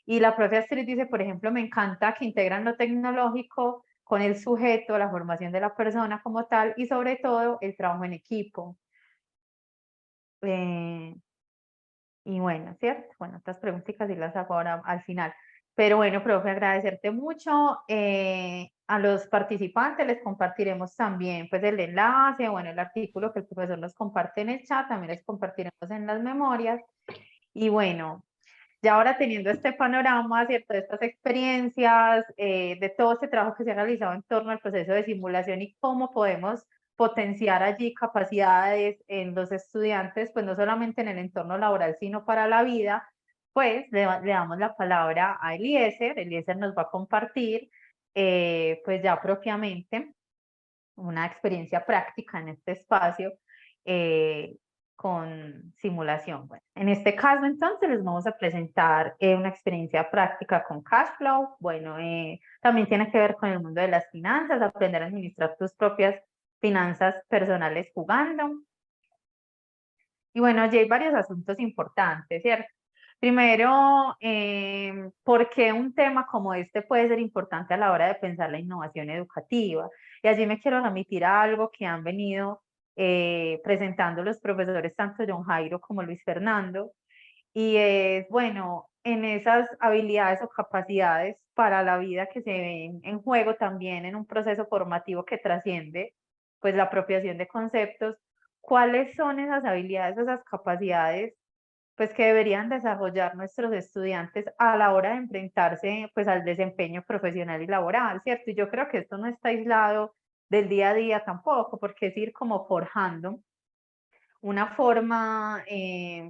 A: Y la profe Astrid dice, por ejemplo, me encanta que integran lo tecnológico con el sujeto, la formación de la persona como tal y sobre todo el trabajo en equipo. Eh, y bueno, ¿cierto? Bueno, estas preguntitas sí las hago ahora al final. Pero bueno, profe, agradecerte mucho. A los participantes les compartiremos también pues el enlace, bueno, el artículo que el profesor nos comparte en el chat, también les compartiremos en las memorias. Y bueno, ya ahora teniendo este panorama, ¿cierto? De estas experiencias, de todo este trabajo que se ha realizado en torno al proceso de simulación y cómo podemos potenciar allí capacidades en los estudiantes, pues no solamente en el entorno laboral, sino para la vida, pues le damos la palabra a Eliezer. Eliezer nos va a compartir, pues ya propiamente, una experiencia práctica en este espacio, con simulación. Bueno, en este caso, entonces, les vamos a presentar una experiencia práctica con Cashflow. Bueno, también tiene que ver con el mundo de las finanzas, aprender a administrar tus propias finanzas personales jugando. Y bueno, allí hay varios asuntos importantes, ¿cierto? Primero, ¿por qué un tema como este puede ser importante a la hora de pensar la innovación educativa? Y allí me quiero remitir a algo que han venido presentando los profesores, tanto John Jairo como Luis Fernando, y es, bueno, en esas habilidades o capacidades para la vida que se ven en juego también en un proceso formativo que trasciende, pues, la apropiación de conceptos. ¿Cuáles son esas habilidades, esas capacidades, pues, que deberían desarrollar nuestros estudiantes a la hora de enfrentarse, pues, al desempeño profesional y laboral, ¿cierto? Y yo creo que esto no está aislado del día a día tampoco, porque es ir como forjando una forma,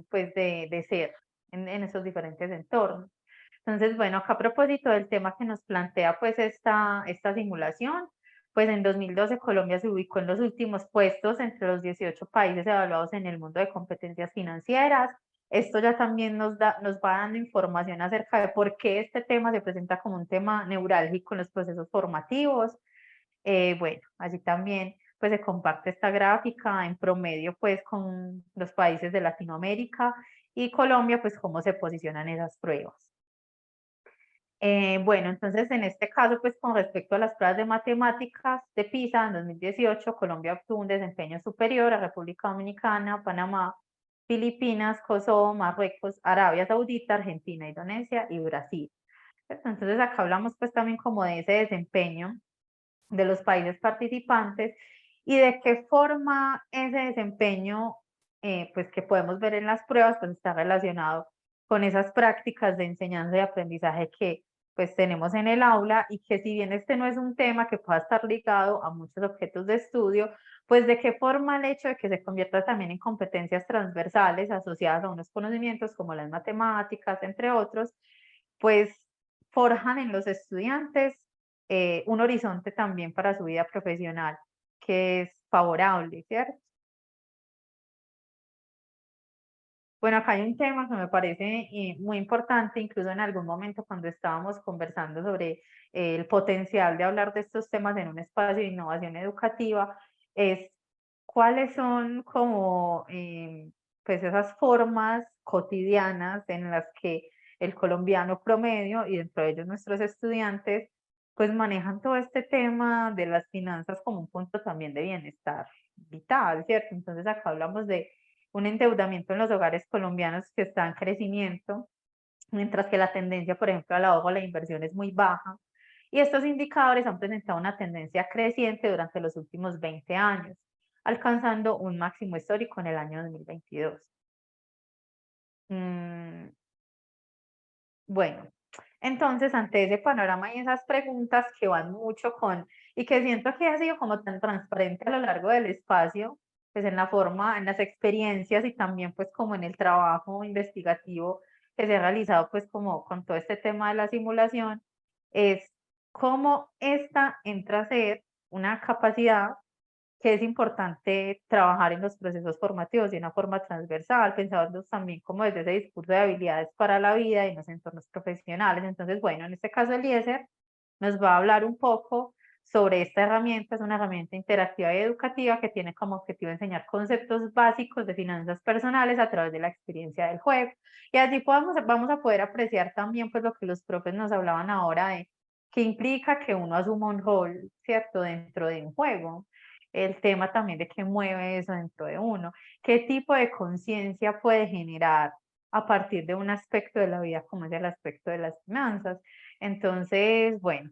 A: pues, de ser en esos diferentes entornos. Entonces, bueno, acá a propósito del tema que nos plantea, pues, esta simulación, pues, en 2012 Colombia se ubicó en los últimos puestos entre los 18 países evaluados en el mundo de competencias financieras. Esto ya también nos va dando información acerca de por qué este tema se presenta como un tema neurálgico en los procesos formativos. Bueno, allí también pues se comparte esta gráfica en promedio pues con los países de Latinoamérica y Colombia, pues cómo se posicionan esas pruebas. Bueno, entonces en este caso, pues con respecto a las pruebas de matemáticas de PISA en 2018, Colombia obtuvo un desempeño superior a República Dominicana, Panamá, Filipinas, Kosovo, Marruecos, Arabia Saudita, Argentina, Indonesia y Brasil. Entonces acá hablamos pues también como de ese desempeño de los países participantes y de qué forma ese desempeño, pues que podemos ver en las pruebas, pues está relacionado con esas prácticas de enseñanza y aprendizaje que pues tenemos en el aula y que si bien este no es un tema que pueda estar ligado a muchos objetos de estudio, pues de qué forma el hecho de que se convierta también en competencias transversales asociadas a unos conocimientos como las matemáticas, entre otros, pues forjan en los estudiantes un horizonte también para su vida profesional que es favorable, ¿cierto? Bueno, acá hay un tema que me parece muy importante, incluso en algún momento cuando estábamos conversando sobre el potencial de hablar de estos temas en un espacio de innovación educativa, es cuáles son como pues esas formas cotidianas en las que el colombiano promedio y dentro de ellos nuestros estudiantes pues manejan todo este tema de las finanzas como un punto también de bienestar vital, ¿cierto? Entonces acá hablamos de un endeudamiento en los hogares colombianos que está en crecimiento, mientras que la tendencia, por ejemplo, al ahorro o la inversión es muy baja. Y estos indicadores han presentado una tendencia creciente durante los últimos 20 años, alcanzando un máximo histórico en el año 2022. Bueno, entonces ante ese panorama y esas preguntas que van mucho con, y que siento que ha sido como tan transparente a lo largo del espacio, pues en la forma, en las experiencias y también pues como en el trabajo investigativo que se ha realizado pues como con todo este tema de la simulación, es cómo esta entra a ser una capacidad que es importante trabajar en los procesos formativos de una forma transversal, pensando también como desde ese discurso de habilidades para la vida y en los entornos profesionales. Entonces, bueno, en este caso Eliezer nos va a hablar un poco sobre esta herramienta. Es una herramienta interactiva y educativa que tiene como objetivo enseñar conceptos básicos de finanzas personales a través de la experiencia del juego. Y allí vamos a poder apreciar también pues lo que los profes nos hablaban ahora de qué implica que uno asuma un rol, ¿cierto?, dentro de un juego, el tema también de qué mueve eso dentro de uno, qué tipo de conciencia puede generar a partir de un aspecto de la vida como es el aspecto de las finanzas. Entonces, bueno,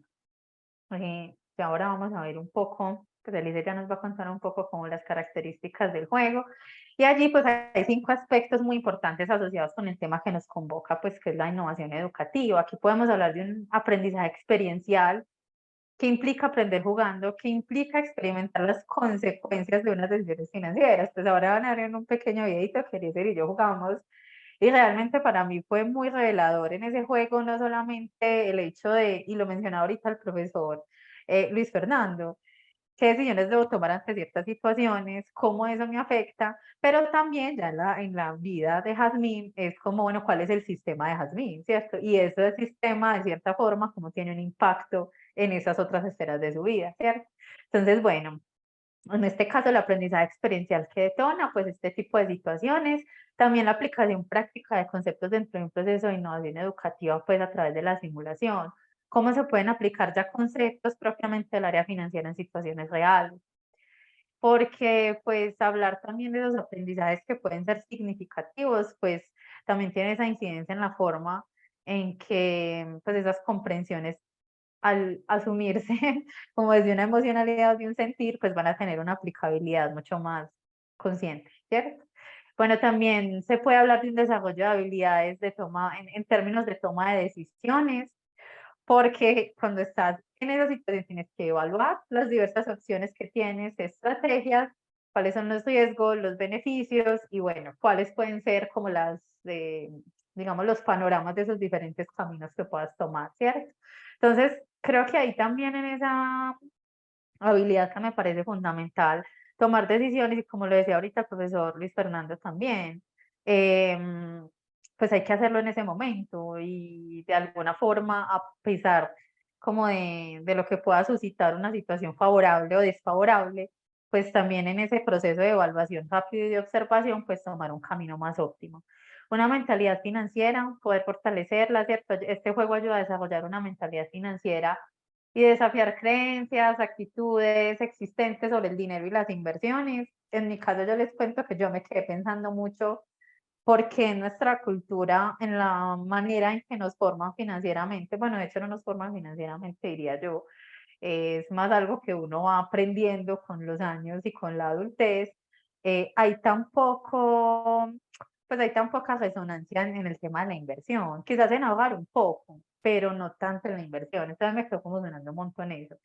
A: y ahora vamos a ver un poco, pues Elise ya nos va a contar un poco como las características del juego. Y allí pues hay 5 aspectos muy importantes asociados con el tema que nos convoca, pues que es la innovación educativa. Aquí podemos hablar de un aprendizaje experiencial. ¿Qué implica aprender jugando? ¿Qué implica experimentar las consecuencias de unas decisiones financieras? Pues ahora van a ver en un pequeño videito que Eliezer y yo jugamos y realmente para mí fue muy revelador en ese juego, no solamente el hecho de, y lo mencionaba ahorita el profesor Luis Fernando, qué decisiones debo tomar ante ciertas situaciones, cómo eso me afecta, pero también ya en la vida de Jazmín es como, bueno, ¿cuál es el sistema de Jazmín, cierto? Y ese sistema, de cierta forma, cómo tiene un impacto en esas otras esferas de su vida, ¿cierto? Entonces, bueno, en este caso, el aprendizaje experiencial que detona, pues este tipo de situaciones, también la aplicación práctica de conceptos dentro de un proceso de innovación educativa, pues a través de la simulación, cómo se pueden aplicar ya conceptos propiamente del área financiera en situaciones reales, porque pues hablar también de los aprendizajes que pueden ser significativos, pues también tiene esa incidencia en la forma en que pues esas comprensiones al asumirse como desde una emocionalidad o de un sentir, pues van a tener una aplicabilidad mucho más consciente, ¿cierto? Bueno, también se puede hablar de un desarrollo de habilidades de toma, en términos de toma de decisiones, porque cuando estás en esa situación tienes que evaluar las diversas opciones que tienes, estrategias, cuáles son los riesgos, los beneficios y bueno, cuáles pueden ser como digamos, los panoramas de esos diferentes caminos que puedas tomar, ¿cierto? Entonces, creo que ahí también en esa habilidad que me parece fundamental, tomar decisiones y como lo decía ahorita el profesor Luis Fernando también, pues hay que hacerlo en ese momento y de alguna forma, a pesar como de lo que pueda suscitar una situación favorable o desfavorable, pues también en ese proceso de evaluación rápido y de observación, pues tomar un camino más óptimo. Una mentalidad financiera, poder fortalecerla, ¿cierto? Este juego ayuda a desarrollar una mentalidad financiera y desafiar creencias, actitudes existentes sobre el dinero y las inversiones. En mi caso yo les cuento que yo me quedé pensando mucho porque en nuestra cultura, en la manera en que nos forman financieramente, bueno, de hecho no nos forman financieramente, diría yo, es más algo que uno va aprendiendo con los años y con la adultez, hay tan poco, pues hay tan poca resonancia en el tema de la inversión, quizás en ahorrar un poco, pero no tanto en la inversión, entonces me quedo conmocionando un montón eso.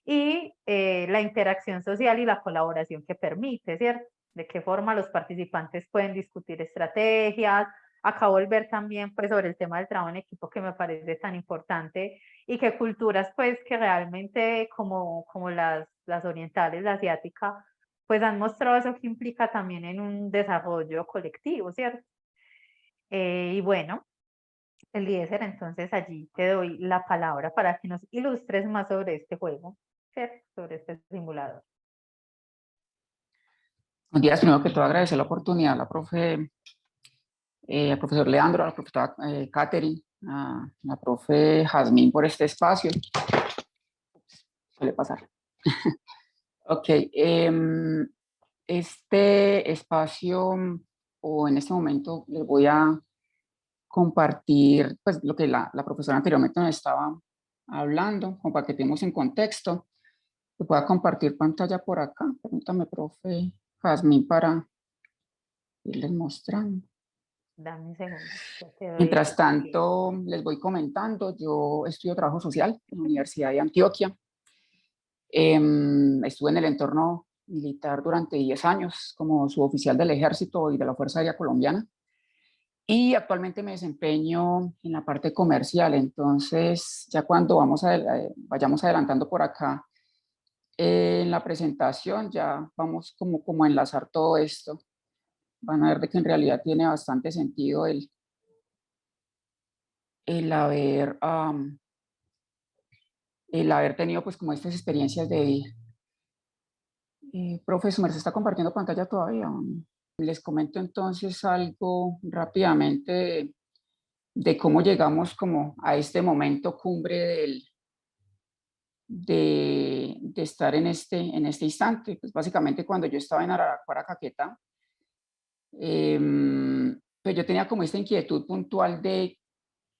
A: Y la interacción social y la colaboración que permite, ¿cierto? De qué forma los participantes pueden discutir estrategias. Acabo de ver también pues sobre el tema del trabajo en equipo que me parece tan importante y que culturas pues que realmente como las orientales, la asiática, pues han mostrado eso que implica también en un desarrollo colectivo, ¿cierto? Y bueno, Eliezer, entonces allí te doy la palabra para que nos ilustres más sobre este juego, ¿cierto? Sobre este simulador.
D: Buenos días, primero que todo agradecer la oportunidad a la al profesor Leandro, a la profesora Catherine, a la profe Jazmín por este espacio. Suele pasar. Ok, este espacio, o en este momento les voy a compartir pues, lo que la profesora anteriormente nos estaba hablando, como para que tengamos en contexto. Voy a compartir pantalla por acá. Permítame, profe Jazmín, para irles mostrando.
A: Dame un segundo.
D: Mientras tanto, les voy comentando, yo estudio trabajo social en la Universidad de Antioquia. Estuve en el entorno militar durante 10 años como suboficial del Ejército y de la Fuerza Aérea Colombiana. Y actualmente me desempeño en la parte comercial. Entonces, ya cuando vayamos adelantando por acá en la presentación, ya vamos como a enlazar todo esto. Van a ver de que en realidad tiene bastante sentido el haber tenido pues como estas experiencias de vida. Profesor, ¿se está compartiendo pantalla todavía? Les comento entonces algo rápidamente de cómo llegamos como a este momento cumbre de estar en este instante. Pues básicamente cuando yo estaba en Araraquara, Caquetá, pues yo tenía como esta inquietud puntual de,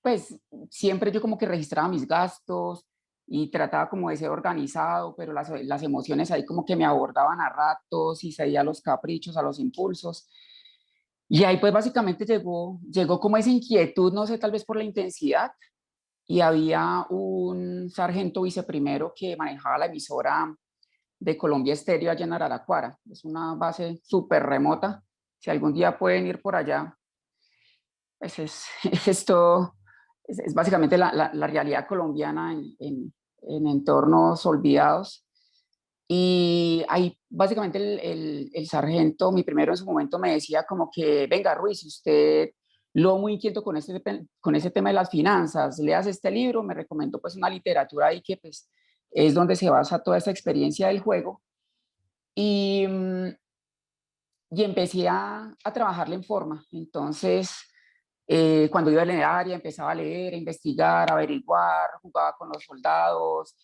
D: pues siempre yo como que registraba mis gastos y trataba como de ser organizado, pero las emociones ahí como que me abordaban a ratos y cedía a los caprichos, a los impulsos. Y ahí pues básicamente llegó como esa inquietud, no sé, tal vez por la intensidad, y había un sargento viceprimero que manejaba la emisora de Colombia Estéreo allá en Araraquara. Es una base súper remota. Si algún día pueden ir por allá, pues es básicamente la realidad colombiana en entornos olvidados. Y ahí básicamente el sargento, mi primero en su momento, me decía como que, venga Ruiz, usted lo muy inquieto con ese tema de las finanzas, leas este libro, me recomendó pues una literatura ahí que pues es donde se basa toda esta experiencia del juego. Y, y empecé a trabajarle en forma. Entonces, cuando iba a la área, empezaba a leer, a investigar, a averiguar, jugaba con los soldados,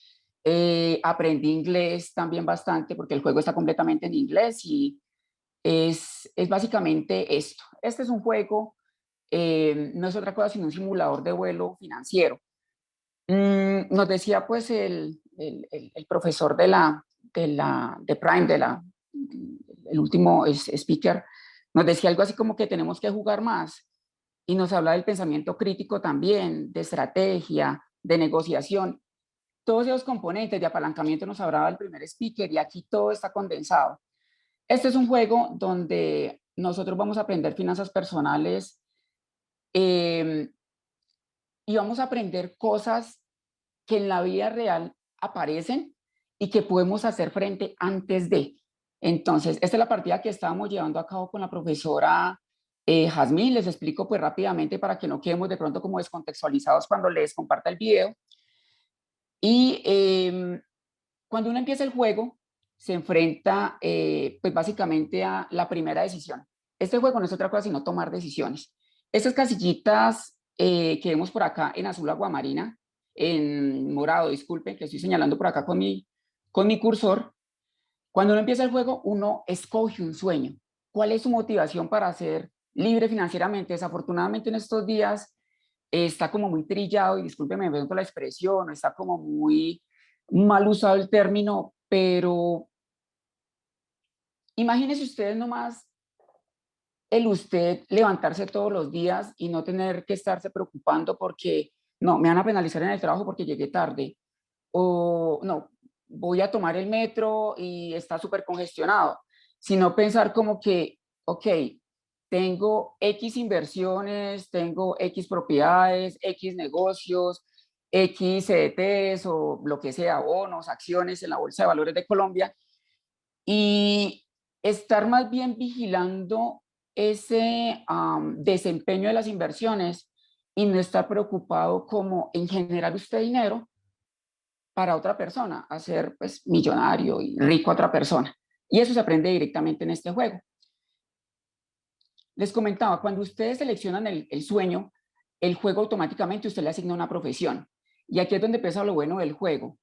D: aprendí inglés también bastante porque el juego está completamente en inglés y es básicamente esto. Este es un juego, no es otra cosa sino un simulador de vuelo financiero. Nos decía pues el profesor de Prime, el último speaker, nos decía algo así como que tenemos que jugar más y nos habla del pensamiento crítico también, de estrategia, de negociación. Todos esos componentes de apalancamiento nos hablaba el primer speaker y aquí todo está condensado. Este es un juego donde nosotros vamos a aprender finanzas personales y vamos a aprender cosas que en la vida real aparecen y que podemos hacer frente antes de. Entonces, esta es la partida que estábamos llevando a cabo con la profesora Jazmín. Les explico pues rápidamente para que no quedemos de pronto como descontextualizados cuando les comparta el video. Y cuando uno empieza el juego, se enfrenta pues básicamente a la primera decisión. Este juego no es otra cosa sino tomar decisiones. Estas casillitas que vemos por acá en azul aguamarina, en morado, disculpen, que estoy señalando por acá con mi cursor. Cuando uno empieza el juego, uno escoge un sueño. ¿Cuál es su motivación para ser libre financieramente? Desafortunadamente en estos días está como muy trillado, y discúlpenme por la expresión, está como muy mal usado el término, pero imagínense ustedes nomás el usted levantarse todos los días y no tener que estarse preocupando porque no, me van a penalizar en el trabajo porque llegué tarde, o no, voy a tomar el metro y está súper congestionado, sino pensar como que, ok, tengo X inversiones, tengo X propiedades, X negocios, X CDTs o lo que sea, bonos, acciones en la Bolsa de Valores de Colombia, y estar más bien vigilando ese desempeño de las inversiones y no estar preocupado como en generar usted dinero para otra persona, hacer pues millonario y rico a otra persona. Y eso se aprende directamente en este juego. Les comentaba, cuando ustedes seleccionan el sueño, el juego automáticamente usted le asigna una profesión. Y aquí es donde empieza lo bueno del juego.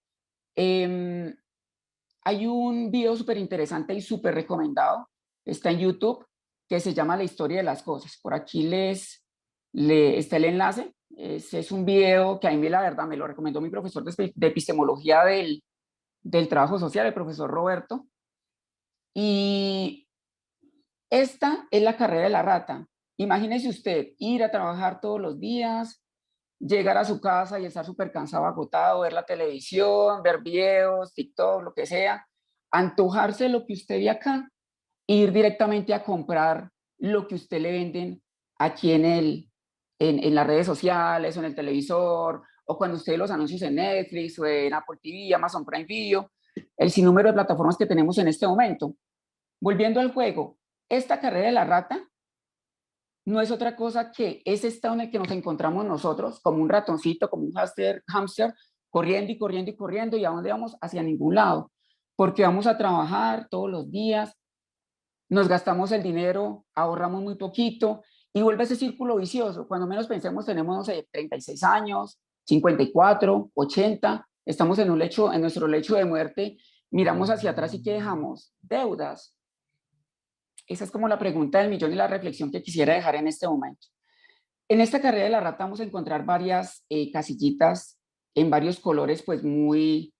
D: Hay un video súper interesante y súper recomendado, está en YouTube, que se llama La historia de las cosas. Por aquí está el enlace. Es un video que a mí la verdad me lo recomendó mi profesor de epistemología del trabajo social, el profesor Roberto. Y esta es la carrera de la rata. Imagínese usted ir a trabajar todos los días, llegar a su casa y estar súper cansado, agotado, ver la televisión, ver videos, TikTok, lo que sea, antojarse lo que usted ve acá, e ir directamente a comprar lo que usted le venden aquí en las redes sociales o en el televisor, o cuando usted ve los anuncios en Netflix o en Apple TV, Amazon Prime Video, el sinnúmero de plataformas que tenemos en este momento. Volviendo al juego, esta carrera de la rata no es otra cosa que ese estado en el que nos encontramos nosotros, como un ratoncito, como un hámster, corriendo y corriendo y corriendo, y a dónde vamos, hacia ningún lado, porque vamos a trabajar todos los días, nos gastamos el dinero, ahorramos muy poquito, y vuelve ese círculo vicioso. Cuando menos pensemos, tenemos, no sé, 36 años, 54, 80, estamos en nuestro lecho de muerte, miramos hacia atrás y ¿qué dejamos? Deudas. Esa es como la pregunta del millón y la reflexión que quisiera dejar en este momento. En esta carrera de la rata vamos a encontrar varias casillitas en varios colores pues muy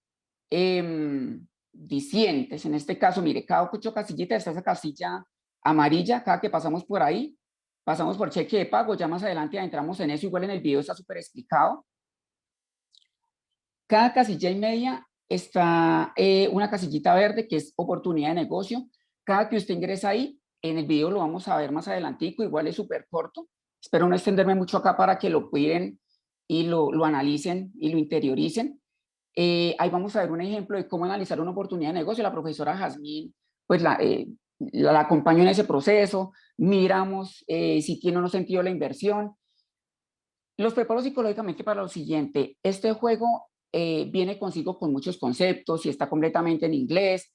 D: dicientes. En este caso, mire, cada 8 casillitas está esa casilla amarilla, cada que pasamos por ahí, pasamos por cheque de pago, ya más adelante entramos en eso, igual en el video está súper explicado. Cada casilla y media está una casillita verde que es oportunidad de negocio. Cada que usted ingresa ahí, en el video lo vamos a ver más adelantico, igual es súper corto. Espero no extenderme mucho acá para que lo cuiden y lo analicen y lo interioricen. Ahí vamos a ver un ejemplo de cómo analizar una oportunidad de negocio. La profesora Jazmín, pues la acompaño en ese proceso, miramos si tiene o no sentido la inversión. Los preparo psicológicamente para lo siguiente. Este juego viene consigo con muchos conceptos y está completamente en inglés.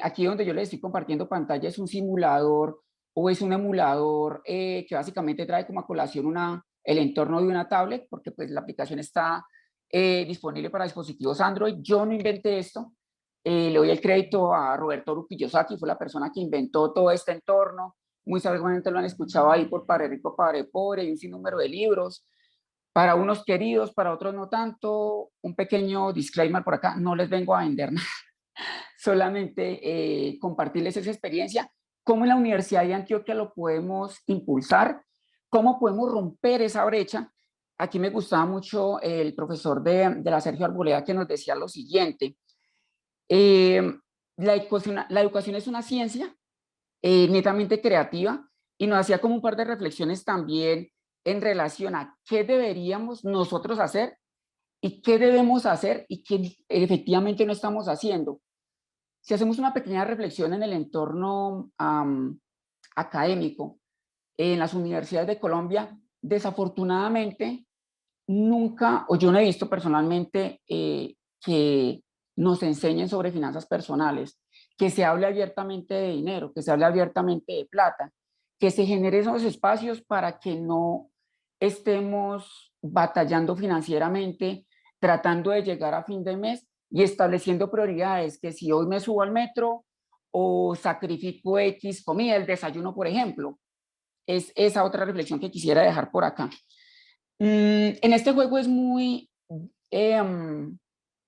D: Aquí donde yo les estoy compartiendo pantalla es un simulador o es un emulador que básicamente trae como a colación el entorno de una tablet, porque pues la aplicación está disponible para dispositivos Android. Yo no inventé esto. Le doy el crédito a Roberto Kiyosaki, fue la persona que inventó todo este entorno. Muy seguramente lo han escuchado ahí por Padre Rico, Padre Pobre y un sinnúmero de libros. Para unos queridos, para otros no tanto. Un pequeño disclaimer por acá, no les vengo a vender nada, solamente compartirles esa experiencia, cómo en la Universidad de Antioquia lo podemos impulsar, cómo podemos romper esa brecha. Aquí me gustaba mucho el profesor de la Sergio Arboleda que nos decía lo siguiente, la educación es una ciencia netamente creativa y nos hacía como un par de reflexiones también en relación a qué deberíamos nosotros hacer y qué debemos hacer y qué efectivamente no estamos haciendo. Si hacemos una pequeña reflexión en el entorno académico, en las universidades de Colombia, desafortunadamente, nunca, o yo no he visto personalmente que nos enseñen sobre finanzas personales, que se hable abiertamente de dinero, que se hable abiertamente de plata, que se generen esos espacios para que no estemos batallando financieramente, tratando de llegar a fin de mes y estableciendo prioridades, que si hoy me subo al metro o sacrifico X comida, el desayuno, por ejemplo. Es esa otra reflexión que quisiera dejar por acá. En este juego es muy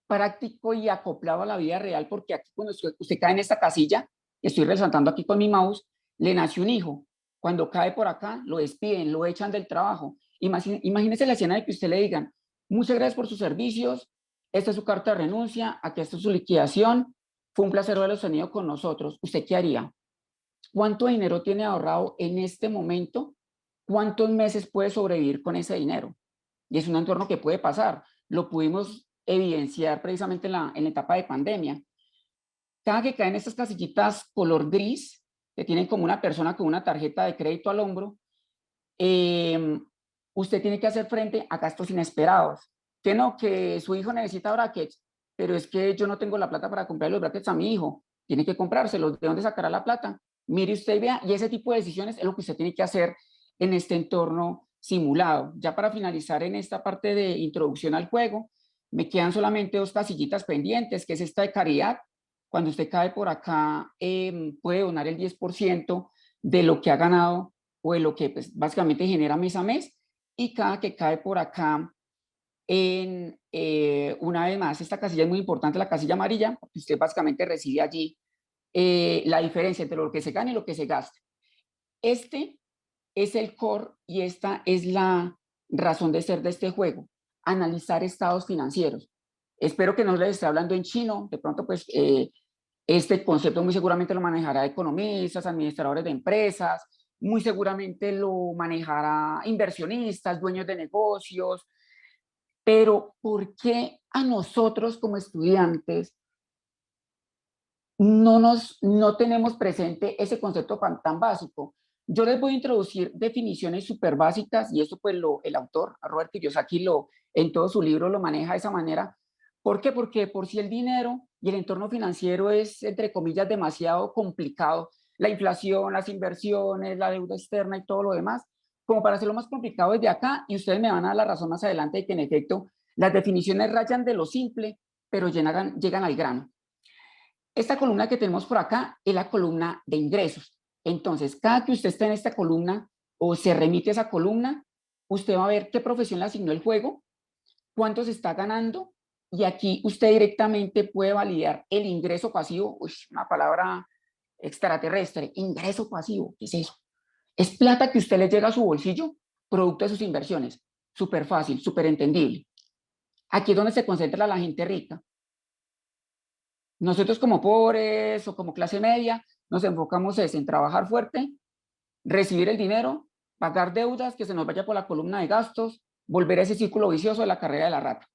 D: práctico y acoplado a la vida real, porque aquí cuando usted cae en esta casilla, estoy resaltando aquí con mi mouse, le nace un hijo. Cuando cae por acá, lo despiden, lo echan del trabajo. Imagínese la escena de que usted le digan, muchas gracias por sus servicios, esta es su carta de renuncia, aquí está su liquidación, fue un placer haberlos tenido con nosotros. ¿Usted qué haría? ¿Cuánto dinero tiene ahorrado en este momento? ¿Cuántos meses puede sobrevivir con ese dinero? Y es un entorno que puede pasar. Lo pudimos evidenciar precisamente en la etapa de pandemia. Cada que caen estas casillitas color gris, que tienen como una persona con una tarjeta de crédito al hombro, usted tiene que hacer frente a gastos inesperados. Que no, que su hijo necesita brackets, pero es que yo no tengo la plata para comprar los brackets a mi hijo. Tiene que comprárselos. ¿De dónde sacará la plata? Mire usted y vea, y ese tipo de decisiones es lo que usted tiene que hacer en este entorno simulado. Ya para finalizar en esta parte de introducción al juego, me quedan solamente dos casillitas pendientes, que es esta de caridad. Cuando usted cae por acá, puede donar el 10% de lo que ha ganado o de lo que pues, básicamente genera mes a mes. Y cada que cae por acá, una vez más, esta casilla es muy importante, la casilla amarilla, porque usted básicamente recibe allí la diferencia entre lo que se gana y lo que se gasta. Este es el core y esta es la razón de ser de este juego, analizar estados financieros. Espero que no les esté hablando en chino, de pronto pues este concepto muy seguramente lo manejará economistas, administradores de empresas, muy seguramente lo manejará inversionistas, dueños de negocios, pero ¿por qué a nosotros como estudiantes no tenemos presente ese concepto tan básico? Yo les voy a introducir definiciones súper básicas y eso pues el autor, Robert Kiyosaki, en todo su libro lo maneja de esa manera. ¿Por qué? Porque por si el dinero y el entorno financiero es, entre comillas, demasiado complicado, la inflación, las inversiones, la deuda externa y todo lo demás, como para hacerlo más complicado desde acá, y ustedes me van a dar la razón más adelante de que en efecto las definiciones rayan de lo simple, pero llegan al grano. Esta columna que tenemos por acá es la columna de ingresos. Entonces, cada que usted esté en esta columna o se remite a esa columna, usted va a ver qué profesión le asignó el juego, cuánto se está ganando, y aquí usted directamente puede validar el ingreso pasivo. Uy, una palabra extraterrestre, ingreso pasivo, ¿qué es eso? Es plata que usted le llega a su bolsillo producto de sus inversiones. Súper fácil, súper entendible. Aquí es donde se concentra la gente rica. Nosotros como pobres o como clase media nos enfocamos en trabajar fuerte, recibir el dinero, pagar deudas, que se nos vaya por la columna de gastos, volver a ese círculo vicioso de la carrera de la rata.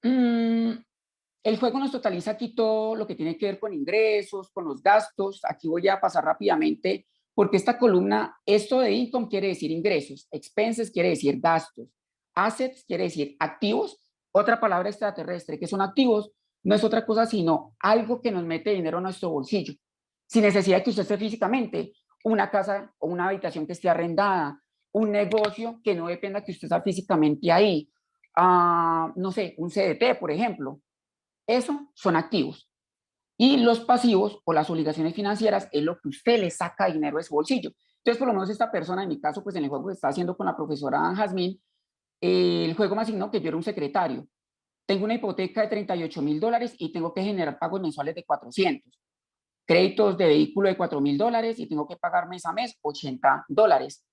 D: El juego nos totaliza aquí todo lo que tiene que ver con ingresos, con los gastos. Aquí voy a pasar rápidamente porque esta columna, esto de income quiere decir ingresos, expenses quiere decir gastos, assets quiere decir activos. Otra palabra extraterrestre que son activos no es otra cosa sino algo que nos mete dinero a nuestro bolsillo, sin necesidad de que usted esté físicamente, una casa o una habitación que esté arrendada, un negocio que no dependa que usted esté físicamente ahí. No sé, un CDT, por ejemplo. Eso son activos. Y los pasivos o las obligaciones financieras es lo que usted le saca dinero de su bolsillo. Entonces, por lo menos esta persona, en mi caso, pues en el juego que está haciendo con la profesora Jazmín, el juego me asignó que yo era un secretario. Tengo una hipoteca de $38.000 y tengo que generar pagos mensuales de 400. Créditos de vehículo de $4.000 y tengo que pagar mes a mes $80.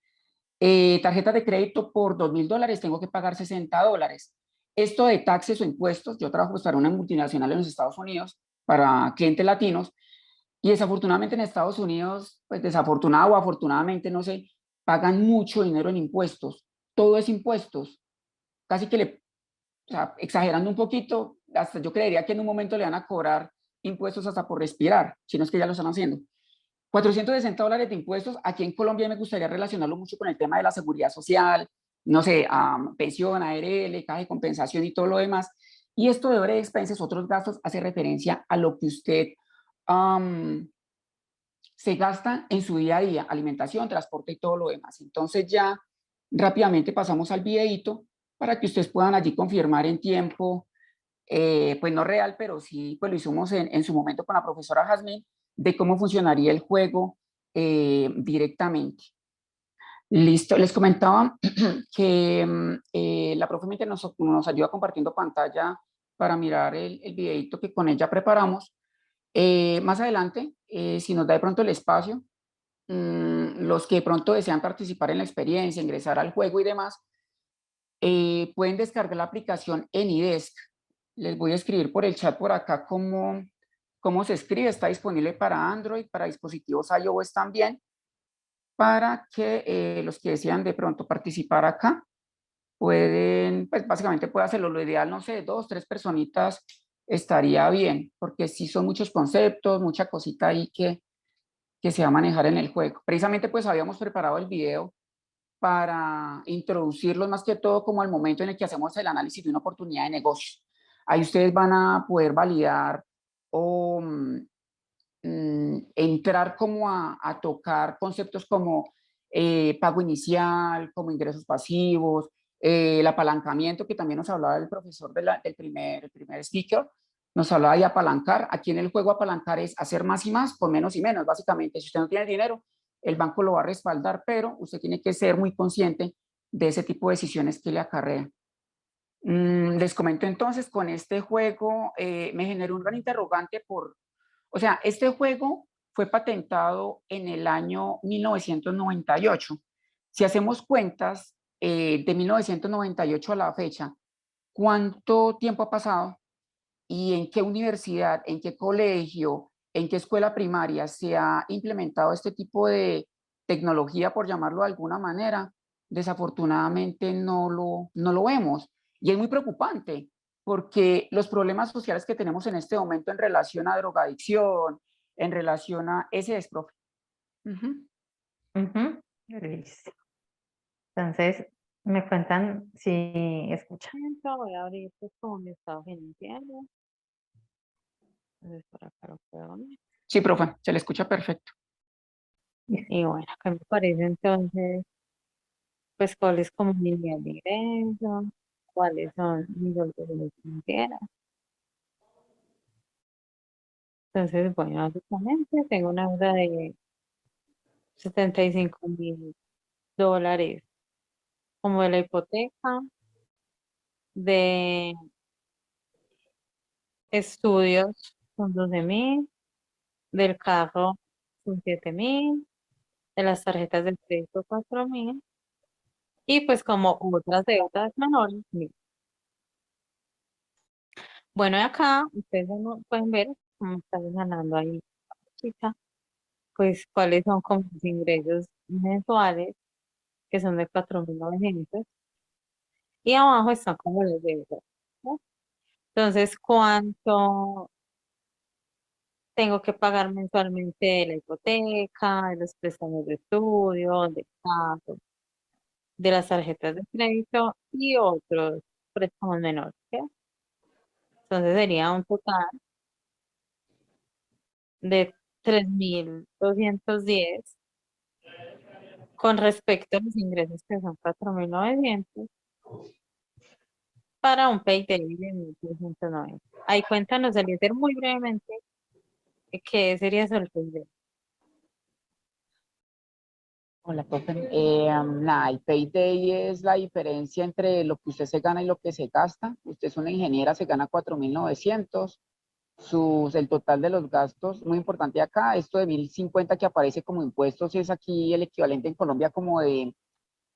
D: Tarjetas de crédito por $2.000, tengo que pagar $60. Esto de taxes o impuestos, yo trabajo pues para una multinacional en los Estados Unidos, para clientes latinos, y desafortunadamente en Estados Unidos, pues desafortunado o afortunadamente, no sé, pagan mucho dinero en impuestos. Todo es impuestos. Casi que o sea, exagerando un poquito, hasta yo creería que en un momento le van a cobrar impuestos hasta por respirar, si no es que ya lo están haciendo. $460 de impuestos. Aquí en Colombia me gustaría relacionarlo mucho con el tema de la seguridad social, no sé, pensión, ARL, caja de compensación y todo lo demás. Y esto de de expenses, otros gastos, hace referencia a lo que usted se gasta en su día a día, alimentación, transporte y todo lo demás. Entonces ya rápidamente pasamos al videíto para que ustedes puedan allí confirmar en tiempo, pues no real, pero sí, pues lo hicimos en su momento con la profesora Jazmín, de cómo funcionaría el juego directamente. Listo, les comentaba que la profe nos ayuda compartiendo pantalla para mirar el videito que con ella preparamos. Más adelante, si nos da de pronto el espacio, los que de pronto desean participar en la experiencia, ingresar al juego y demás, pueden descargar la aplicación AnyDesk. Les voy a escribir por el chat por acá cómo se escribe. Está disponible para Android, para dispositivos iOS también, para que los que desean de pronto participar acá pueden, pues básicamente puede hacerlo. Lo ideal, no sé, 2, 3 personitas estaría bien, porque sí son muchos conceptos, mucha cosita ahí que se va a manejar en el juego. Precisamente pues habíamos preparado el video para introducirlos más que todo como al momento en el que hacemos el análisis de una oportunidad de negocio. Ahí ustedes van a poder validar o entrar como a tocar conceptos como pago inicial, como ingresos pasivos, el apalancamiento, que también nos hablaba el profesor del primer speaker, nos hablaba de apalancar. Aquí en el juego apalancar es hacer más y más con menos y menos, básicamente. Si usted no tiene dinero, el banco lo va a respaldar, pero usted tiene que ser muy consciente de ese tipo de decisiones que le acarrea. Les comento entonces, con este juego me generó un gran interrogante o sea, este juego fue patentado en el año 1998. Si hacemos cuentas de 1998 a la fecha, ¿cuánto tiempo ha pasado y en qué universidad, en qué colegio, en qué escuela primaria se ha implementado este tipo de tecnología, por llamarlo de alguna manera? Desafortunadamente no lo vemos. Y es muy preocupante porque los problemas sociales que tenemos en este momento en relación a drogadicción, en relación a ese es, profe.
A: Listo. Entonces, me cuentan si escuchan.
E: Voy a abrir pues como mi estado financiero. Entonces por acá lo puedo ver.
D: Sí, profe, se le escucha perfecto.
E: Y bueno, acá me parece entonces, pues cuál es como mi nivel de ingreso, cuáles son mis obligaciones financieras. Entonces, bueno, básicamente tengo una deuda de $75.000 como de la hipoteca, de estudios son 12.000, del carro son 7.000, de las tarjetas de crédito 4.000 y pues como otras deudas menores. 1.000. Bueno, y acá ustedes pueden ver cómo está ganando ahí la chica, pues cuáles son como sus ingresos mensuales, que son de 4.900 y abajo están como las deudas, ¿no? Entonces, ¿cuánto tengo que pagar mensualmente de la hipoteca, de los préstamos de estudio, del carro, de las tarjetas de crédito y otros préstamos menores? ¿Sí? Entonces sería un total de 3.210 con respecto a los ingresos que son 4.900 para un payday de 1.390. Ahí cuéntanos, Eliezer, muy brevemente, ¿qué sería eso el payday?
D: Hola, profe. Nada, el payday es la diferencia entre lo que usted se gana y lo que se gasta. Usted es una ingeniera, se gana 4.900. El total de los gastos, muy importante acá, esto de 1.050 que aparece como impuestos es aquí el equivalente en Colombia como de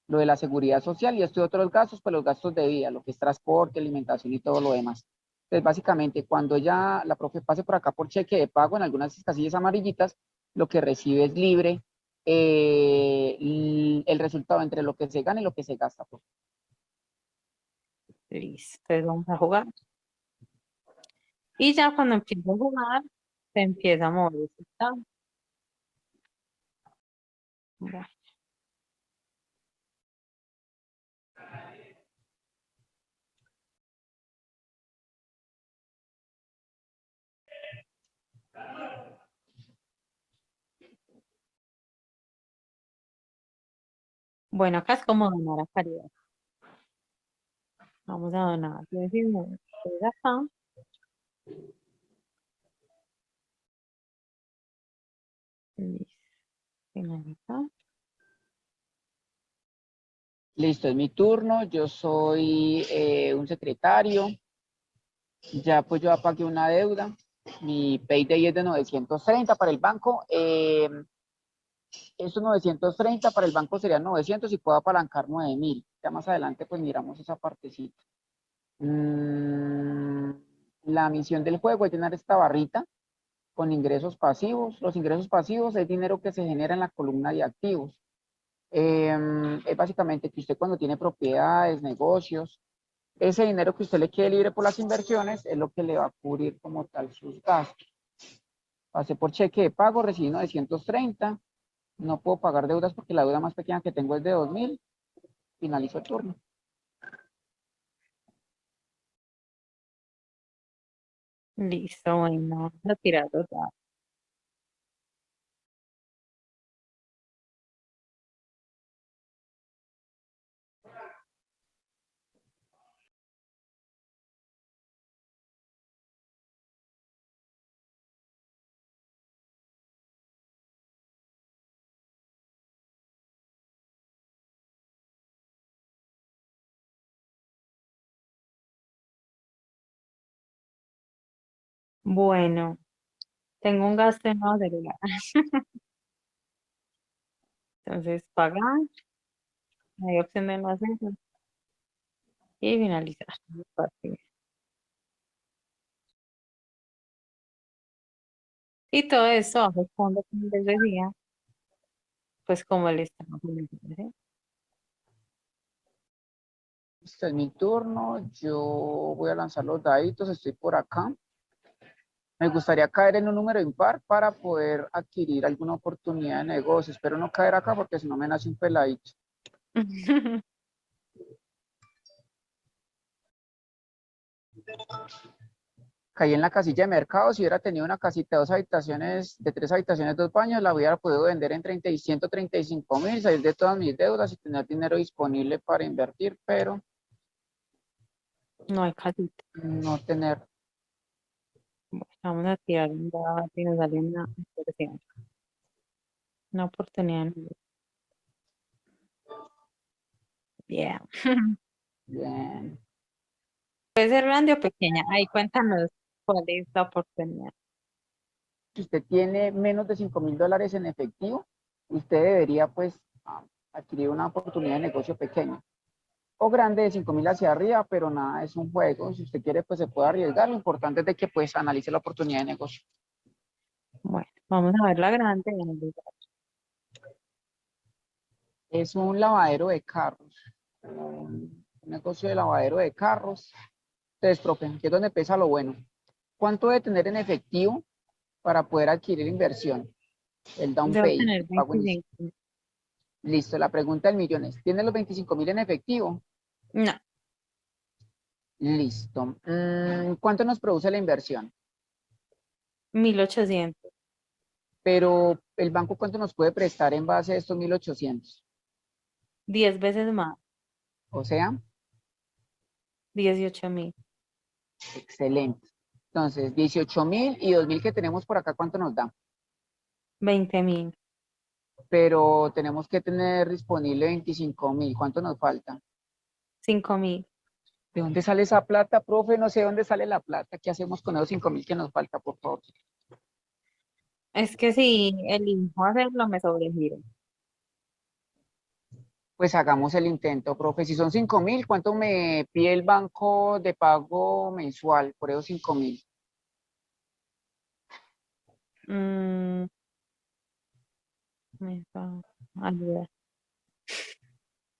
D: lo de la seguridad social y esto de otros gastos, pues los gastos de vida, lo que es transporte, alimentación y todo lo demás. Entonces, básicamente, cuando ya la profe pase por acá por cheque de pago en algunas de estas casillas amarillitas, lo que recibe es libre el resultado entre lo que se gana y lo que se gasta, profe.
E: Listo, entonces vamos a jugar. Y ya cuando empiezo a jugar, se empieza a mover el resultado. Bueno, bueno, acá es como donar a caridad. Vamos a donar 19. Entonces acá, listo, finalizar.
D: Listo, es mi turno, yo soy un secretario, ya pues yo apagué una deuda, mi payday es de 930 para el banco, esos 930 para el banco serían 900 y puedo apalancar 9.000, ya más adelante pues miramos esa partecita. La misión del juego es llenar esta barrita con ingresos pasivos, los ingresos pasivos es dinero que se genera en la columna de activos. Es básicamente que usted cuando tiene propiedades, negocios, ese dinero que usted le quede libre por las inversiones es lo que le va a cubrir como tal sus gastos. Pasé por cheque de pago, recibí 930, no puedo pagar deudas porque la deuda más pequeña que tengo es de 2.000, finalizo el turno.
E: Listo, bueno, vamos a tirar los dados. Bueno, tengo un gasto en nuevo celular. Entonces, pagar, hay opción de no hacerlo y finalizar. Fácil. Y todo eso bajo el fondo, como les decía, pues como el estado financiero, ¿sí?
D: Este es mi turno, yo voy a lanzar los daditos, estoy por acá. Me gustaría caer en un número impar para poder adquirir alguna oportunidad de negocio. Espero no caer acá porque si no me nace un peladito. Caí en la casilla de mercado. Si hubiera tenido una casita de 2 habitaciones, de 3 habitaciones, 2 baños, la hubiera podido vender en 135.000, salir de todas mis deudas y tener dinero disponible para invertir, pero
E: No hay casita.
D: no tener.
E: Bueno, vamos a tirar un dado y nos sale una inversión, una oportunidad. Bien.
D: Bien.
E: Puede ser grande o pequeña. Ahí cuéntanos cuál es la oportunidad.
D: Si usted tiene menos de $5.000 en efectivo, usted debería pues adquirir una oportunidad de negocio pequeña o grande de 5.000 hacia arriba, pero nada, es un juego. Si usted quiere, pues se puede arriesgar. Lo importante es de que pues analice la oportunidad de negocio.
E: Bueno, vamos a ver la grande.
D: Es un lavadero de carros, un negocio de lavadero de carros. Entonces, profe, aquí es donde empieza lo bueno. ¿Cuánto debe tener en efectivo para poder adquirir inversión? El down
E: Debo
D: pay,
E: tener
D: el pago inicial.
E: 25.
D: Listo, la pregunta del millón es, ¿tiene los 25.000 en efectivo?
E: No,
D: Listo. ¿Cuánto nos produce la inversión?
E: 1800.
D: Pero el banco, ¿cuánto nos puede prestar en base a estos 1.800?
E: 10 veces más.
D: O sea,
E: 18.000.
D: excelente. Entonces, 18.000 y 2.000 que tenemos por acá, ¿cuánto nos da?
E: 20.000.
D: Pero tenemos que tener disponible 25.000. ¿Cuánto nos falta?
E: 5.000.
D: ¿De dónde sale esa plata, profe? No sé dónde sale la plata. ¿Qué hacemos con esos 5.000 que nos falta, por favor?
E: Es que si elijo hacerlo, me sobregiro.
D: Pues hagamos el intento, profe. Si son 5.000, ¿cuánto me pide el banco de pago mensual por esos 5.000?
E: Mm, ayuda.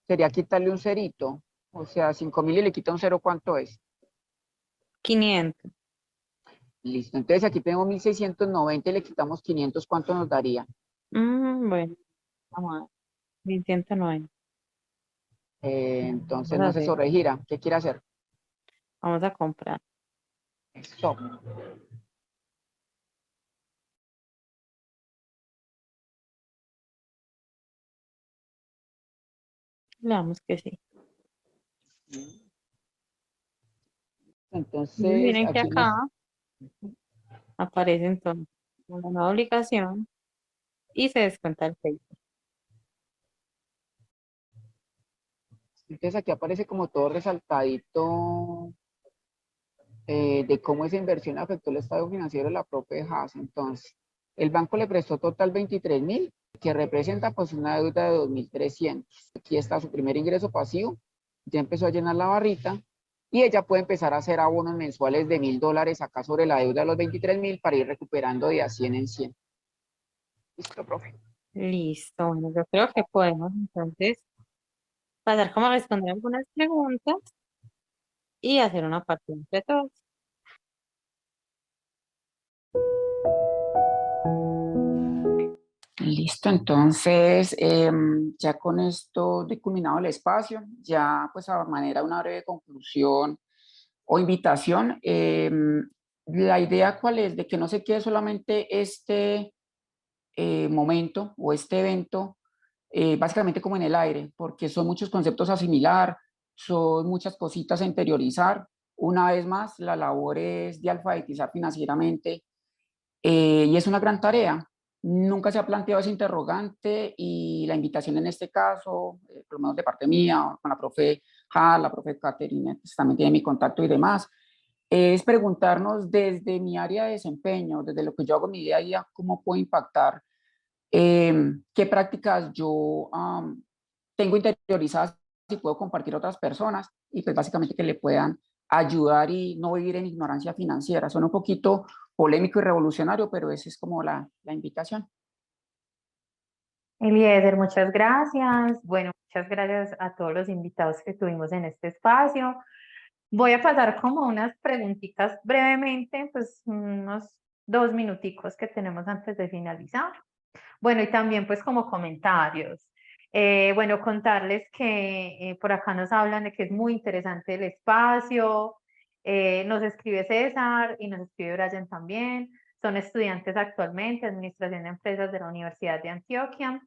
D: Sería quitarle un cerito. O sea, 5.000 y le quita un cero, ¿cuánto es?
E: 500.
D: Listo. Entonces aquí tengo 1.690 y le quitamos 500, ¿cuánto nos daría?
E: Bueno, vamos a ver. 1190.
D: Entonces
E: Vamos a
D: no se
E: hacer.
D: sobregira. ¿Qué quiere hacer?
E: Vamos a comprar.
D: Stop.
E: Veamos que sí.
D: Entonces
E: Miren que
D: aquí
E: acá aparece entonces una nueva obligación y se descuenta el Facebook.
D: entonces aquí aparece como todo resaltadito de cómo esa inversión afectó el estado financiero de la propia Haas. Entonces, el banco le prestó total 23.000, que representa pues una deuda de 2.300. Aquí está su primer ingreso pasivo, ya empezó a llenar la barrita y ella puede empezar a hacer abonos mensuales de $1.000 acá sobre la deuda de los 23.000 para ir recuperando de a 100 en 100. Listo, profe.
E: Listo, bueno, yo creo que podemos entonces pasar como a responder algunas preguntas y hacer una partida entre todos.
D: Listo, entonces ya con esto de culminado el espacio, ya pues a manera de una breve conclusión o invitación, la idea cuál es, de que no se quede solamente este momento o este evento básicamente como en el aire, porque son muchos conceptos a asimilar, son muchas cositas a interiorizar. Una vez más, la labor es de alfabetizar financieramente y es una gran tarea. Nunca se ha planteado ese interrogante y la invitación en este caso, por lo menos de parte mía, con la profe la profe Caterina, pues también tiene mi contacto y demás, es preguntarnos desde mi área de desempeño, desde lo que yo hago en mi día a día, cómo puedo impactar, qué prácticas yo tengo interiorizadas y puedo compartir a otras personas y pues básicamente que le puedan ayudar y no vivir en ignorancia financiera. Suena un poquito polémico y revolucionario, pero esa es como la invitación.
A: Eliezer, muchas gracias. Bueno, muchas gracias a todos los invitados que tuvimos en este espacio. Voy a pasar como unas preguntitas brevemente, pues unos 2 minuticos que tenemos antes de finalizar. Bueno, y también pues como comentarios. Bueno, contarles que por acá nos hablan de que es muy interesante el espacio. Nos escribe César y nos escribe Brian también. Son estudiantes actualmente, Administración de Empresas de la Universidad de Antioquia.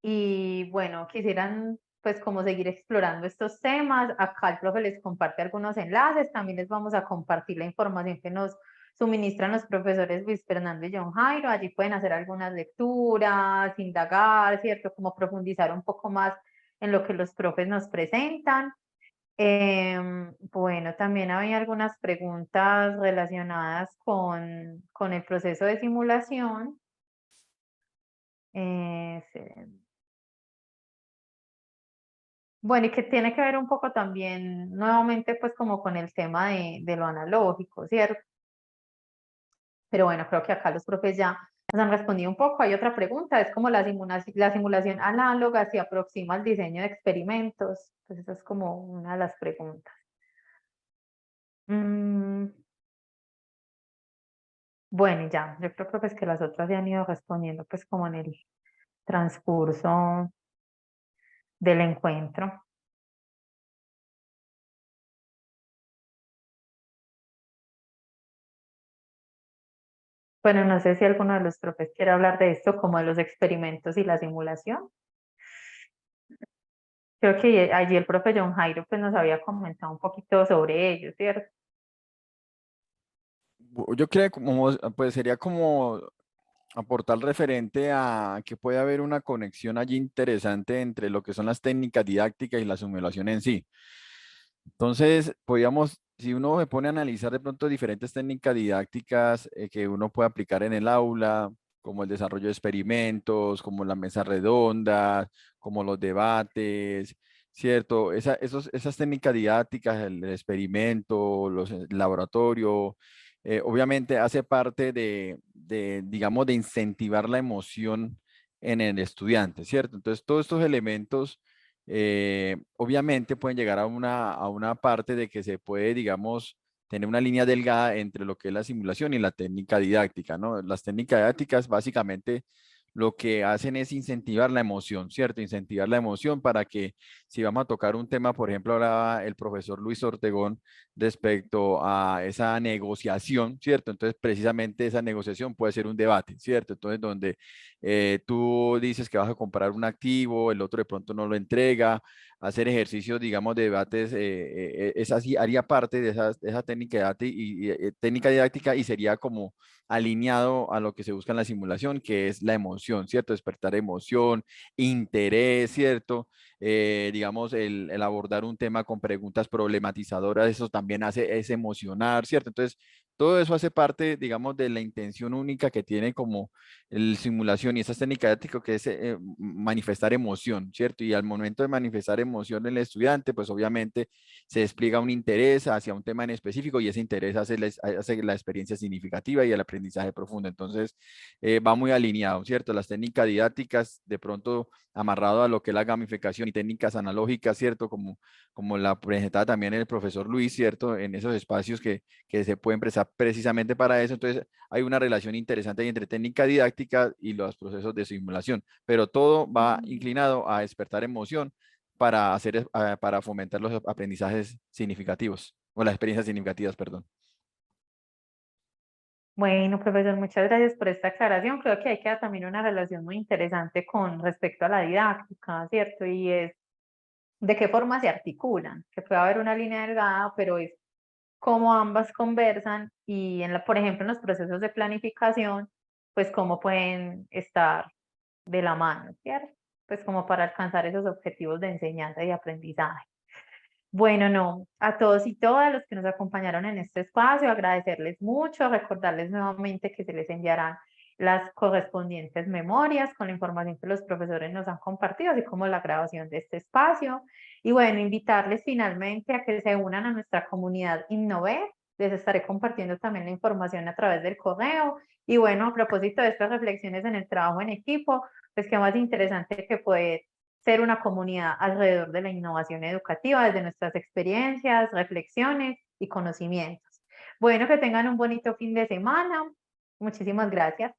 A: Y bueno, quisieran pues como seguir explorando estos temas. Acá el profe les comparte algunos enlaces, también les vamos a compartir la información que nos suministran los profesores Luis Fernando y John Jairo. Allí pueden hacer algunas lecturas, indagar, ¿cierto? Como profundizar un poco más en lo que los profes nos presentan. Bueno, también había algunas preguntas relacionadas con el proceso de simulación. Bueno, y que tiene que ver un poco también, nuevamente, pues como con el tema de lo analógico, ¿cierto? Pero bueno, creo que acá los profes ya nos han respondido un poco. Hay otra pregunta, es como la simulación análoga se aproxima al diseño de experimentos. Pues esa es como una de las preguntas. Mm, bueno, y ya, yo creo que pues que las otras se han ido respondiendo pues como en el transcurso del encuentro. Bueno, no sé si alguno de los profes quiere hablar de esto, como de los experimentos y la simulación. Creo que allí el profe John Jairo pues nos había comentado un poquito sobre ello, ¿cierto?
B: Yo creo como, pues sería como aportar referente a que puede haber una conexión allí interesante entre lo que son las técnicas didácticas y la simulación en sí. Entonces, podríamos, si uno se pone a analizar de pronto diferentes técnicas didácticas que uno puede aplicar en el aula, como el desarrollo de experimentos, como las mesas redondas, como los debates, ¿cierto? Esas técnicas didácticas, el experimento, el laboratorio, obviamente hace parte digamos, de incentivar la emoción en el estudiante, ¿cierto? Entonces, todos estos elementos obviamente pueden llegar a una parte de que se puede, digamos, tener una línea delgada entre lo que es la simulación y la técnica didáctica, ¿no? Las técnicas didácticas básicamente lo que hacen es incentivar la emoción, ¿cierto? Incentivar la emoción para que si vamos a tocar un tema, por ejemplo, hablaba el profesor Luis Ortegón respecto a esa negociación, ¿cierto? Entonces, precisamente esa negociación puede ser un debate, ¿cierto? Entonces, donde tú dices que vas a comprar un activo, el otro de pronto no lo entrega, hacer ejercicios, digamos, de debates, esa sí haría parte de esa técnica, técnica didáctica y sería como alineado a lo que se busca en la simulación, que es la emoción, ¿cierto? Despertar emoción, interés, ¿cierto? Digamos, el abordar un tema con preguntas problematizadoras, eso también es emocionar, ¿cierto? Entonces, todo eso hace parte, digamos, de la intención única que tiene como el simulación y esa técnica didáctica que es manifestar emoción, ¿cierto? Y al momento de manifestar emoción en el estudiante, pues obviamente se despliega un interés hacia un tema en específico y ese interés hace la experiencia significativa y el aprendizaje profundo. Entonces, va muy alineado, ¿cierto? Las técnicas didácticas, de pronto amarrado a lo que es la gamificación y técnicas analógicas, ¿cierto? Como la presentaba también el profesor Luis, ¿cierto? En esos espacios que se pueden prestar precisamente para eso. Entonces, hay una relación interesante entre técnica didáctica y los procesos de simulación, pero todo va inclinado a despertar emoción para fomentar los aprendizajes significativos, o las experiencias significativas, perdón.
A: Bueno, profesor, muchas gracias por esta aclaración. Creo que hay queda también una relación muy interesante con respecto a la didáctica, ¿cierto? Y es de qué forma se articulan, que puede haber una línea delgada, pero es cómo ambas conversan y, por ejemplo, en los procesos de planificación, pues cómo pueden estar de la mano, ¿cierto? Pues como para alcanzar esos objetivos de enseñanza y aprendizaje. Bueno, no, a todos y todas los que nos acompañaron en este espacio, agradecerles mucho, recordarles nuevamente que se les enviarán las correspondientes memorias con la información que los profesores nos han compartido, así como la grabación de este espacio. Y bueno, invitarles finalmente a que se unan a nuestra comunidad Innover. Les estaré compartiendo también la información a través del correo. Y bueno, a propósito de estas reflexiones en el trabajo en equipo, pues qué más interesante que poder ser una comunidad alrededor de la innovación educativa desde nuestras experiencias, reflexiones y conocimientos. Bueno, que tengan un bonito fin de semana. Muchísimas gracias.